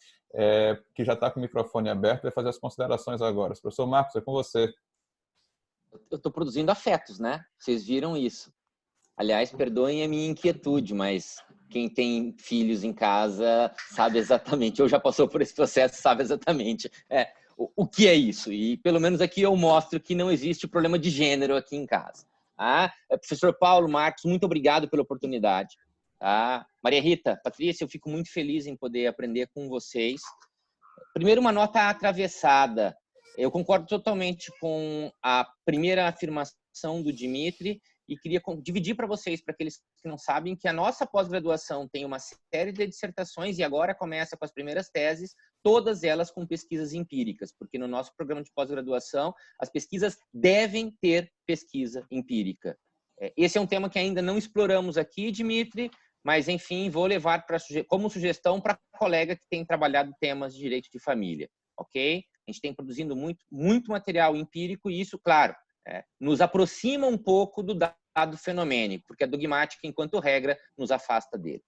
Speaker 1: Que já está com o microfone aberto, vai fazer as considerações agora. Professor Marcos, é com você.
Speaker 12: Eu estou produzindo afetos, né? Vocês viram isso. Aliás, perdoem a minha inquietude, mas quem tem filhos em casa sabe exatamente, ou já passou por esse processo, sabe exatamente o que é isso. E pelo menos aqui eu mostro que não existe problema de gênero aqui em casa. Professor Paulo, Marcos, muito obrigado pela oportunidade. Maria Rita, Patrícia, eu fico muito feliz em poder aprender com vocês. Primeiro, uma nota atravessada. Eu concordo totalmente com a primeira afirmação do Dimitri e queria dividir para vocês, para aqueles que não sabem, que a nossa pós-graduação tem uma série de dissertações e agora começa com as primeiras teses, todas elas com pesquisas empíricas, porque no nosso programa de pós-graduação as pesquisas devem ter pesquisa empírica. Esse é um tema que ainda não exploramos aqui, Dimitri, mas, enfim, vou levar como sugestão para a colega que tem trabalhado temas de direito de família, ok? A gente tem produzindo muito material empírico e isso, claro, nos aproxima um pouco do dado fenomênico, porque a dogmática, enquanto regra, nos afasta dele.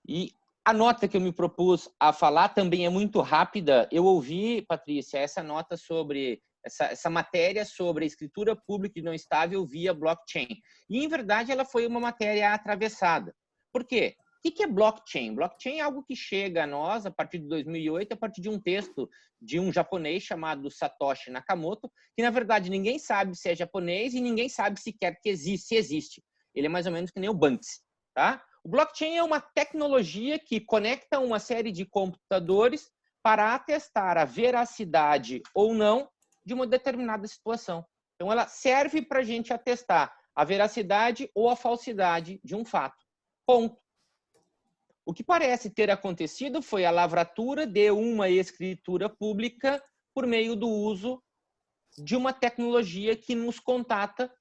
Speaker 12: E a nota que eu me propus a falar também é muito rápida. Eu ouvi, Patrícia, essa nota sobre essa matéria sobre a escritura pública e não estável via blockchain. E, em verdade, ela foi uma matéria atravessada. Por quê? O que é blockchain? Blockchain é algo que chega a nós a partir de 2008, a partir de um texto de um japonês chamado Satoshi Nakamoto, que, na verdade, ninguém sabe se é japonês e ninguém sabe sequer se existe. Ele é mais ou menos que nem o Banksy, tá? O blockchain é uma tecnologia que conecta uma série de computadores para atestar a veracidade ou não de uma determinada situação. Então, ela serve para a gente atestar a veracidade ou a falsidade de um fato. Ponto. O que parece ter acontecido foi a lavratura de uma escritura pública por meio do uso de uma tecnologia que nos contata,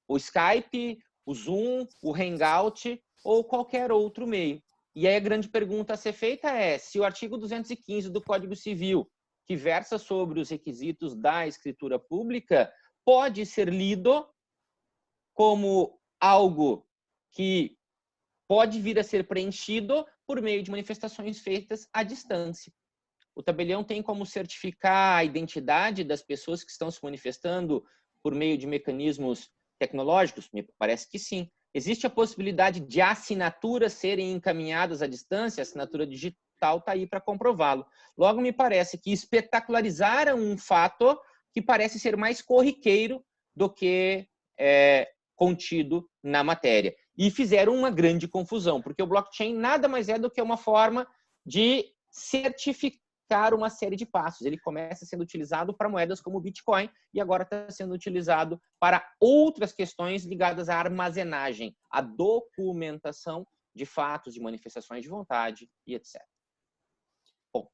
Speaker 12: o Skype, o Zoom, o Hangout ou qualquer outro meio. E aí a grande pergunta a ser feita é se o artigo 215 do Código Civil, que versa sobre os requisitos da escritura pública, pode ser lido como algo que pode vir a ser preenchido por meio de manifestações feitas à distância. O tabelião tem como certificar a identidade das pessoas que estão se manifestando por meio de mecanismos tecnológicos? Me parece que sim. Existe a possibilidade de assinaturas serem encaminhadas à distância? A assinatura digital está aí para comprová-lo. Logo, me parece que espetacularizaram um fato que parece ser mais corriqueiro do que contido na matéria. E fizeram uma grande confusão, porque o blockchain nada mais é do que uma forma de simplificar uma série de passos. Ele começa sendo utilizado para moedas como o Bitcoin e agora está sendo utilizado para outras questões ligadas à armazenagem, à documentação de fatos, de manifestações de vontade e etc. Bom.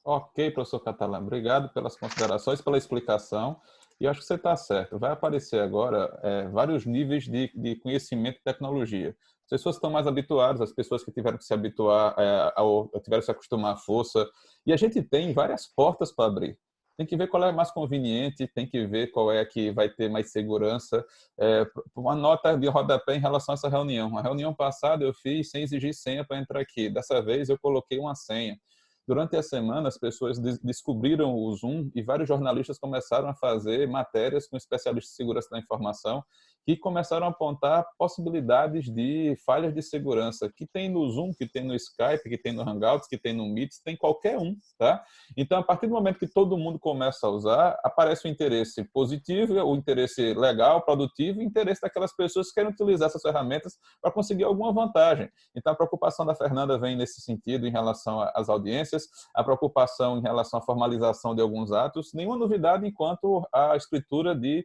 Speaker 1: Ok, professor Catalã, obrigado pelas considerações, pela explicação. E acho que você está certo. Vai aparecer agora vários níveis de conhecimento e tecnologia. As pessoas estão mais habituadas, as pessoas que tiveram que se habituar, tiveram que se acostumar à força. E a gente tem várias portas para abrir. Tem que ver qual é mais conveniente, tem que ver qual é que vai ter mais segurança. Uma nota de rodapé em relação a essa reunião. A reunião passada eu fiz sem exigir senha para entrar aqui. Dessa vez eu coloquei uma senha. Durante a semana, as pessoas descobriram o Zoom e vários jornalistas começaram a fazer matérias com especialistas de segurança da informação que começaram a apontar possibilidades de falhas de segurança que tem no Zoom, que tem no Skype, que tem no Hangouts, que tem no Meet, tem qualquer um, tá? Então, a partir do momento que todo mundo começa a usar, aparece o interesse positivo, o interesse legal, produtivo e o interesse daquelas pessoas que querem utilizar essas ferramentas para conseguir alguma vantagem. Então, a preocupação da Fernanda vem nesse sentido em relação às audiências, a preocupação em relação à formalização de alguns atos, nenhuma novidade enquanto a escritura de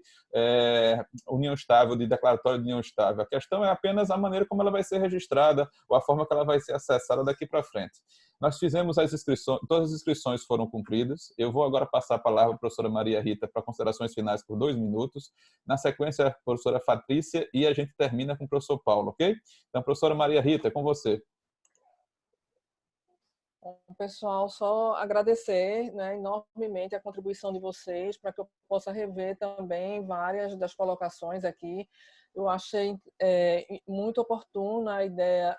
Speaker 1: união estável, de declaratório de união estável. A questão é apenas a maneira como ela vai ser registrada ou a forma que ela vai ser acessada daqui para frente. Nós fizemos as inscrições, todas as inscrições foram cumpridas. Eu vou agora passar a palavra à professora Maria Rita para considerações finais por 2 minutos. Na sequência, a professora Patrícia e a gente termina com o professor Paulo, ok? Então, professora Maria Rita, é com você.
Speaker 2: Pessoal, só agradecer, né, enormemente a contribuição de vocês para que eu possa rever também várias das colocações aqui. Eu achei muito oportuna a ideia,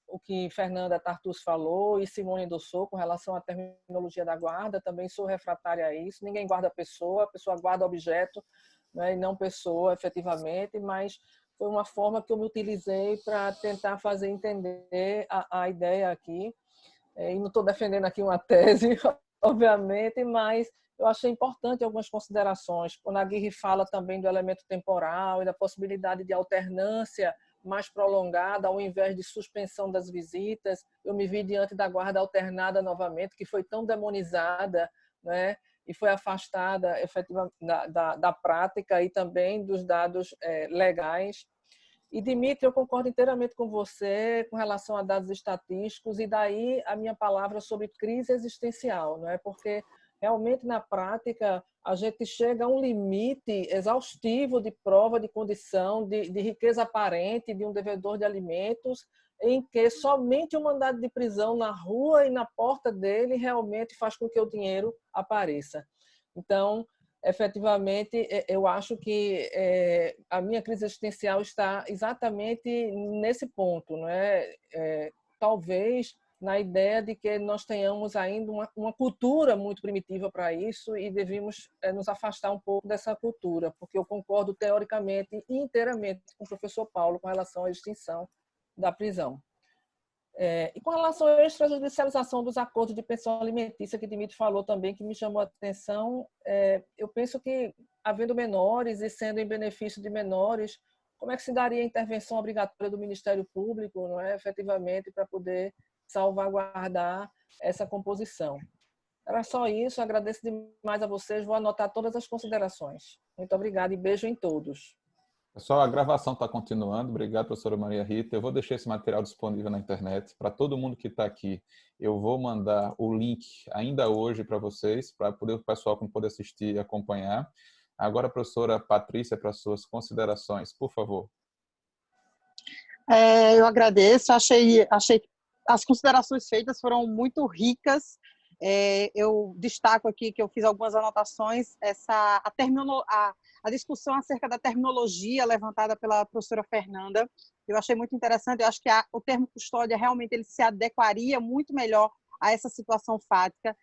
Speaker 2: o que Fernanda Tartus falou e Simone endossou com relação à terminologia da guarda. Também sou refratária a isso. Ninguém guarda a pessoa guarda objeto, né, e não pessoa, efetivamente, mas foi uma forma que eu me utilizei para tentar fazer entender a ideia aqui. E não estou defendendo aqui uma tese, obviamente, mas eu achei importante algumas considerações. Quando a Aguirre fala também do elemento temporal e da possibilidade de alternância mais prolongada, ao invés de suspensão das visitas, eu me vi diante da guarda alternada novamente, que foi tão demonizada, né, e foi afastada efetivamente da prática e também dos dados legais. E, Dimitri, eu concordo inteiramente com você com relação a dados estatísticos e daí a minha palavra sobre crise existencial, não é? Porque realmente na prática a gente chega a um limite exaustivo de prova de condição, de riqueza aparente de um devedor de alimentos, em que somente um mandado de prisão na rua e na porta dele realmente faz com que o dinheiro apareça. Então, efetivamente, eu acho que a minha crise existencial está exatamente nesse ponto, não é? Talvez na ideia de que nós tenhamos ainda uma cultura muito primitiva para isso e devemos nos afastar um pouco dessa cultura, porque eu concordo teoricamente e inteiramente com o professor Paulo com relação à extinção da prisão. E com relação à extrajudicialização dos acordos de pensão alimentícia, que Dimitri falou também, que me chamou a atenção, eu penso que, havendo menores e sendo em benefício de menores, como é que se daria a intervenção obrigatória do Ministério Público, não é, efetivamente, para poder salvaguardar essa composição? Era só isso, agradeço demais a vocês, vou anotar todas as considerações. Muito obrigada e beijo em todos.
Speaker 1: Pessoal, a gravação está continuando. Obrigado, professora Maria Rita. Eu vou deixar esse material disponível na internet para todo mundo que está aqui. Eu vou mandar o link ainda hoje para vocês, para poder o pessoal que não pôde assistir e acompanhar. Agora, professora Patrícia, para suas considerações, por favor.
Speaker 3: Eu agradeço. Achei que as considerações feitas foram muito ricas. Eu destaco aqui que eu fiz algumas anotações, a discussão acerca da terminologia levantada pela professora Fernanda, eu achei muito interessante. Eu acho que o termo custódia realmente ele se adequaria muito melhor a essa situação fática.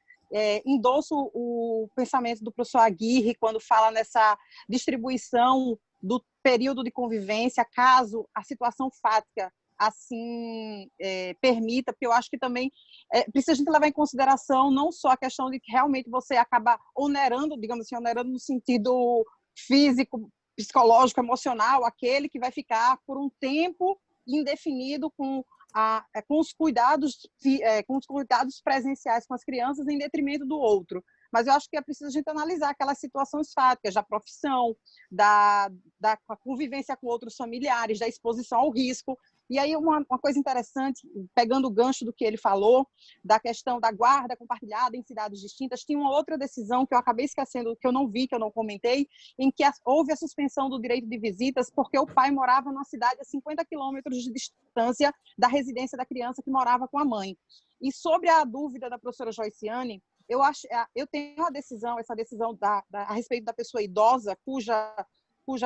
Speaker 3: Endosso o pensamento do professor Aguirre quando fala nessa distribuição do período de convivência, caso a situação fática assim permita, porque eu acho que também precisa a gente levar em consideração não só a questão de que realmente você acaba onerando, digamos assim, onerando no sentido físico, psicológico, emocional, aquele que vai ficar por um tempo indefinido com com os cuidados presenciais com as crianças em detrimento do outro. Mas eu acho que é preciso a gente analisar aquelas situações fáticas da profissão, da convivência com outros familiares, da exposição ao risco. E aí uma coisa interessante, pegando o gancho do que ele falou, da questão da guarda compartilhada em cidades distintas, tinha uma outra decisão que eu acabei esquecendo, que eu não vi, que eu não comentei, em que houve a suspensão do direito de visitas porque o pai morava numa cidade a 50 quilômetros de distância da residência da criança que morava com a mãe. E sobre a dúvida da professora Joiciane, eu tenho essa decisão a respeito da pessoa idosa cuja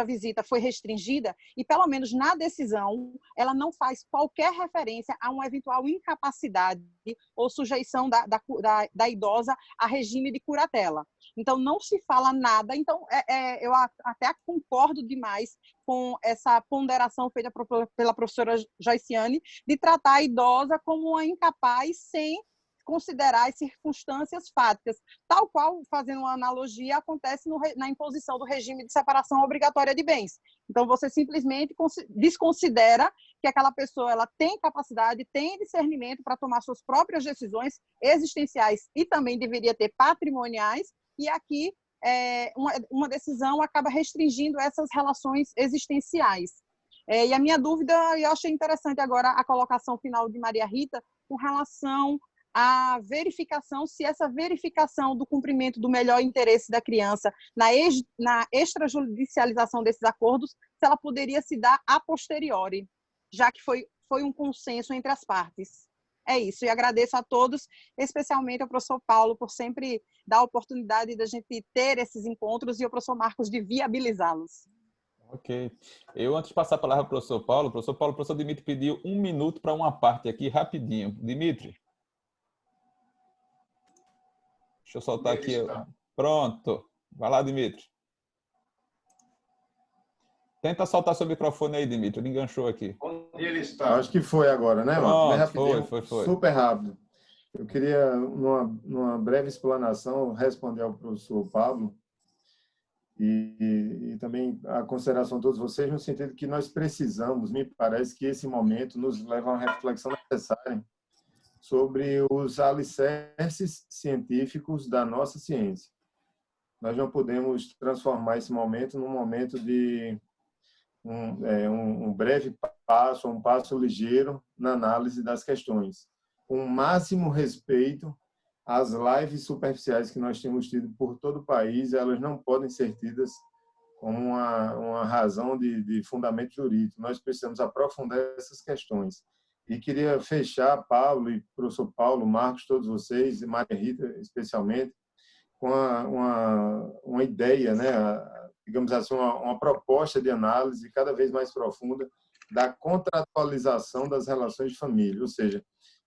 Speaker 3: visita foi restringida, e pelo menos na decisão ela não faz qualquer referência a uma eventual incapacidade ou sujeição da idosa a regime de curatela. Então, não se fala nada. Então, eu até concordo demais com essa ponderação feita pela professora Joiciane de tratar a idosa como uma incapaz sem considerar as circunstâncias fáticas, tal qual, fazendo uma analogia, acontece na imposição do regime de separação obrigatória de bens. Então, você simplesmente desconsidera que aquela pessoa ela tem capacidade, tem discernimento para tomar suas próprias decisões existenciais e também deveria ter patrimoniais, e aqui uma decisão acaba restringindo essas relações existenciais. E a minha dúvida, eu achei interessante agora a colocação final de Maria Rita com relação a verificação, se essa verificação do cumprimento do melhor interesse da criança na extrajudicialização desses acordos, se ela poderia se dar a posteriori, já que foi um consenso entre as partes. É isso, e agradeço a todos, especialmente ao professor Paulo, por sempre dar a oportunidade da gente ter esses encontros e ao professor Marcos de viabilizá-los.
Speaker 1: Ok. Eu, antes de passar a palavra para o professor Dimitri pediu 1 minuto para uma parte aqui, rapidinho. Dimitri? Deixa eu soltar aqui. Pronto. Vai lá, Dimitri. Tenta soltar seu microfone aí, Dimitri. Ele enganchou aqui.
Speaker 11: Onde ele está? Acho que foi agora, né, Marcos?
Speaker 1: Foi.
Speaker 11: Super rápido. Eu queria, numa breve explanação, responder ao professor Pablo e também a consideração de todos vocês, no sentido que nós precisamos, me parece que esse momento nos leva a uma reflexão necessária sobre os alicerces científicos da nossa ciência. Nós não podemos transformar esse momento num momento de um breve passo, um passo ligeiro na análise das questões. Com o máximo respeito às lives superficiais que nós temos tido por todo o país, elas não podem ser tidas como uma razão de fundamento jurídico. Nós precisamos aprofundar essas questões. E queria fechar, Paulo e professor Paulo, Marcos, todos vocês, e Maria Rita especialmente, com uma ideia, né? Digamos assim, uma proposta de análise cada vez mais profunda da contratualização das relações de família, ou seja,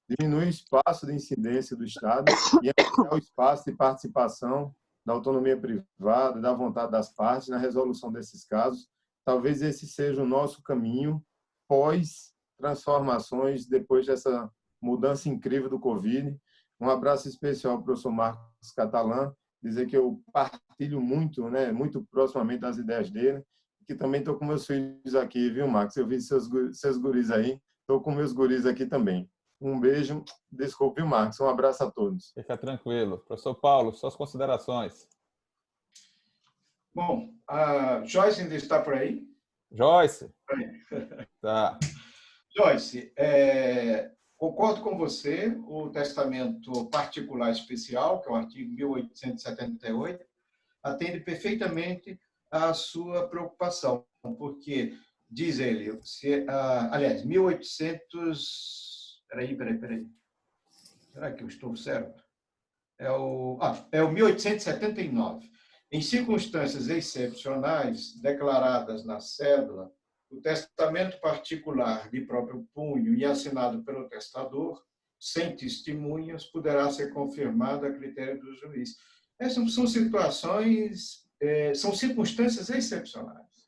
Speaker 11: diminuir o espaço de incidência do Estado e ampliar o espaço de participação da autonomia privada, da vontade das partes na resolução desses casos. Talvez esse seja o nosso caminho pós-transformações, depois dessa mudança incrível do Covid. Um abraço especial ao professor Marcos Catalã, dizer que eu partilho muito, né, muito proximamente das ideias dele, que também estou com meus filhos aqui, viu, Marcos? Eu vi seus guris aí, estou com meus guris aqui também. Um beijo, desculpe, Marcos, um abraço a todos.
Speaker 1: Fica tranquilo. Professor Paulo, suas considerações.
Speaker 4: Bom, a Joyce ainda está por aí?
Speaker 1: Joyce? Tá.
Speaker 4: Joyce, concordo com você, o testamento particular especial, que é o artigo 1878, atende perfeitamente à sua preocupação, porque, diz ele, aliás, 1800... Peraí. Será que eu estou certo? É o 1879. Em circunstâncias excepcionais declaradas na cédula, o testamento particular de próprio punho e assinado pelo testador, sem testemunhas, poderá ser confirmado a critério do juiz. Essas são situações, são circunstâncias excepcionais.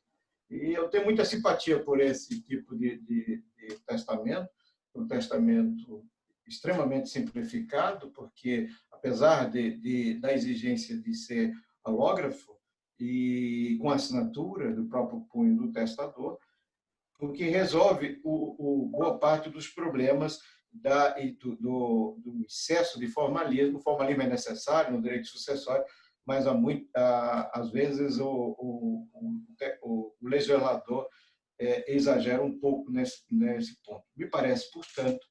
Speaker 4: E eu tenho muita simpatia por esse tipo de testamento, um testamento extremamente simplificado, porque, apesar da exigência de ser alógrafo e com assinatura do próprio punho do testador, porque resolve boa parte dos problemas do excesso de formalismo. O formalismo é necessário no direito sucessório, mas às vezes o legislador exagera um pouco nesse ponto. Me parece, portanto,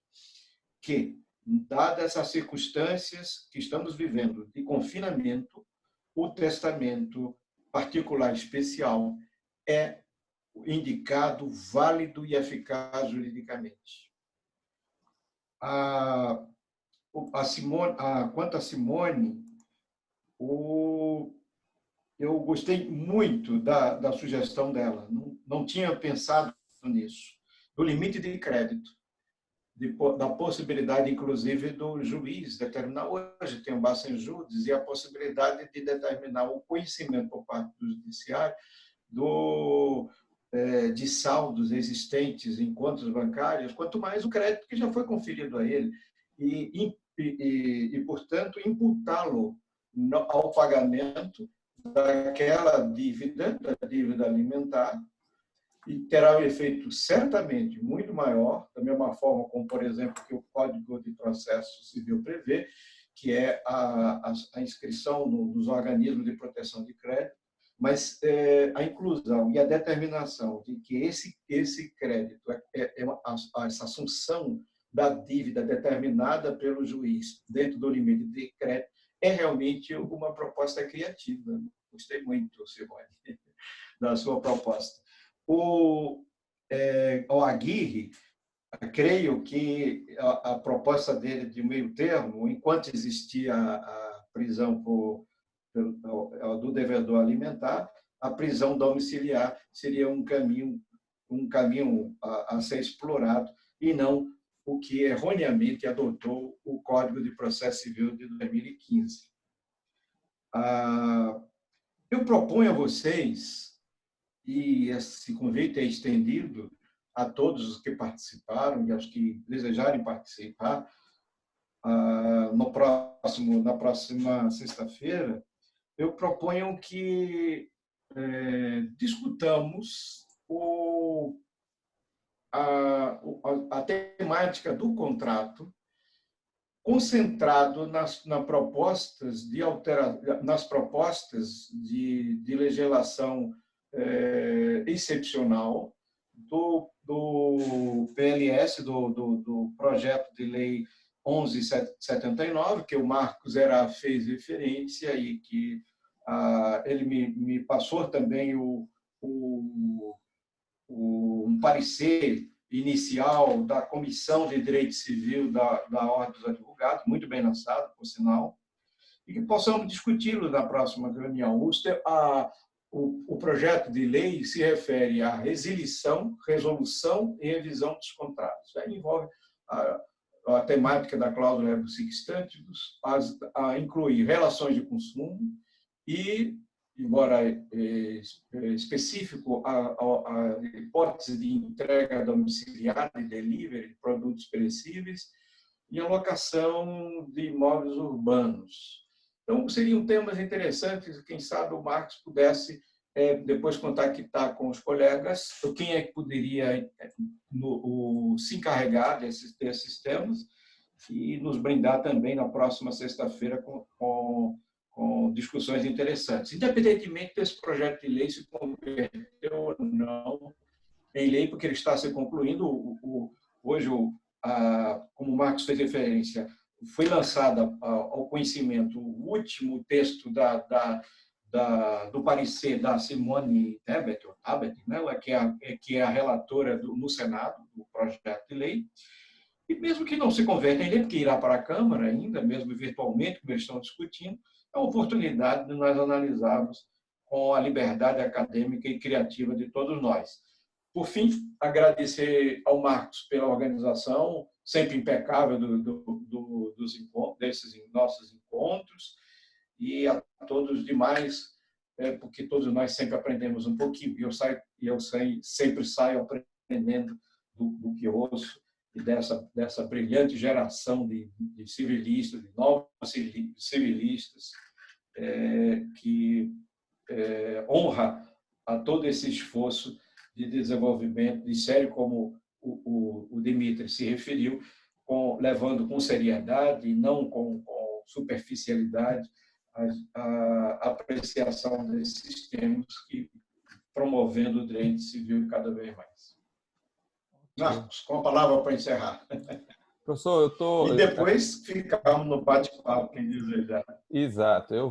Speaker 4: que, dadas essas circunstâncias que estamos vivendo de confinamento, o testamento particular especial é indicado, válido e eficaz juridicamente. Quanto a Simone, eu gostei muito da sugestão dela, não tinha pensado nisso, do limite de crédito, da possibilidade, inclusive, do juiz determinar. Hoje tem o Bacen Judiz e a possibilidade de determinar o conhecimento por parte do judiciário de saldos existentes em contas bancárias, quanto mais o crédito que já foi conferido a ele, e portanto, imputá-lo ao pagamento daquela dívida, da dívida alimentar, e terá um efeito certamente muito maior, da mesma forma como, por exemplo, que o Código de Processo Civil prevê, que é a inscrição nos organismos de proteção de crédito, mas a inclusão e a determinação de que esse crédito, essa assunção da dívida determinada pelo juiz dentro do limite de crédito, é realmente uma proposta criativa. Gostei muito, Simone, da sua proposta. O Aguirre, creio que a proposta dele de meio termo, enquanto existia a prisão do devedor alimentar, a prisão domiciliar seria um caminho a ser explorado, e não o que erroneamente adotou o Código de Processo Civil de 2015. Eu proponho a vocês, e esse convite é estendido a todos os que participaram e aos que desejarem participar, na próxima sexta-feira, eu proponho que discutamos a temática do contrato, concentrado nas propostas de legislação excepcional do PLS, do projeto de lei 1179, que o Marcos Herá fez referência e que ele me passou também um parecer inicial da Comissão de Direito Civil da Ordem dos Advogados, muito bem lançado, por sinal, e que possamos discuti-lo na próxima reunião. O projeto de lei se refere à resolução e revisão dos contratos. Aí envolve a temática da cláusula ergo sic-stantibus, a incluir relações de consumo e, embora específico, a hipótese de entrega domiciliar, de delivery de produtos perecíveis e a locação de imóveis urbanos. Então, seriam temas interessantes, quem sabe o Marcos pudesse depois contactar com os colegas quem é que poderia se encarregar desses temas e nos brindar também na próxima sexta-feira com discussões interessantes. Independentemente desse projeto de lei se converter ou não em lei, porque ele está se concluindo. Hoje, como o Marcos fez referência, foi lançado ao conhecimento o último texto do parecer da Simone Tebet, né, que é a relatora no Senado do projeto de lei, e mesmo que não se converta em lei, porque irá para a Câmara ainda, mesmo virtualmente, como eles estão discutindo, é uma oportunidade de nós analisarmos com a liberdade acadêmica e criativa de todos nós. Por fim, agradecer ao Marcos pela organização sempre impecável desses nossos encontros, e a todos os demais, porque todos nós sempre aprendemos um pouquinho, e eu sempre saio aprendendo do que ouço, e dessa brilhante geração de civilistas, de novos civilistas, que honra a todo esse esforço de desenvolvimento, de série como o Dimitri se referiu, levando com seriedade e não com superficialidade a apreciação desses temas que promovendo o direito civil cada vez mais. Marcos, com a palavra para encerrar.
Speaker 1: Professor,
Speaker 4: E depois ficamos no bate-papo, quem desejar.
Speaker 1: Exato. Eu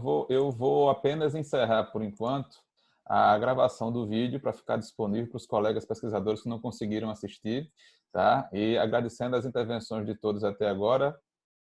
Speaker 1: vou apenas encerrar, por enquanto, a gravação do vídeo para ficar disponível para os colegas pesquisadores que não conseguiram assistir, tá? E agradecendo as intervenções de todos até agora,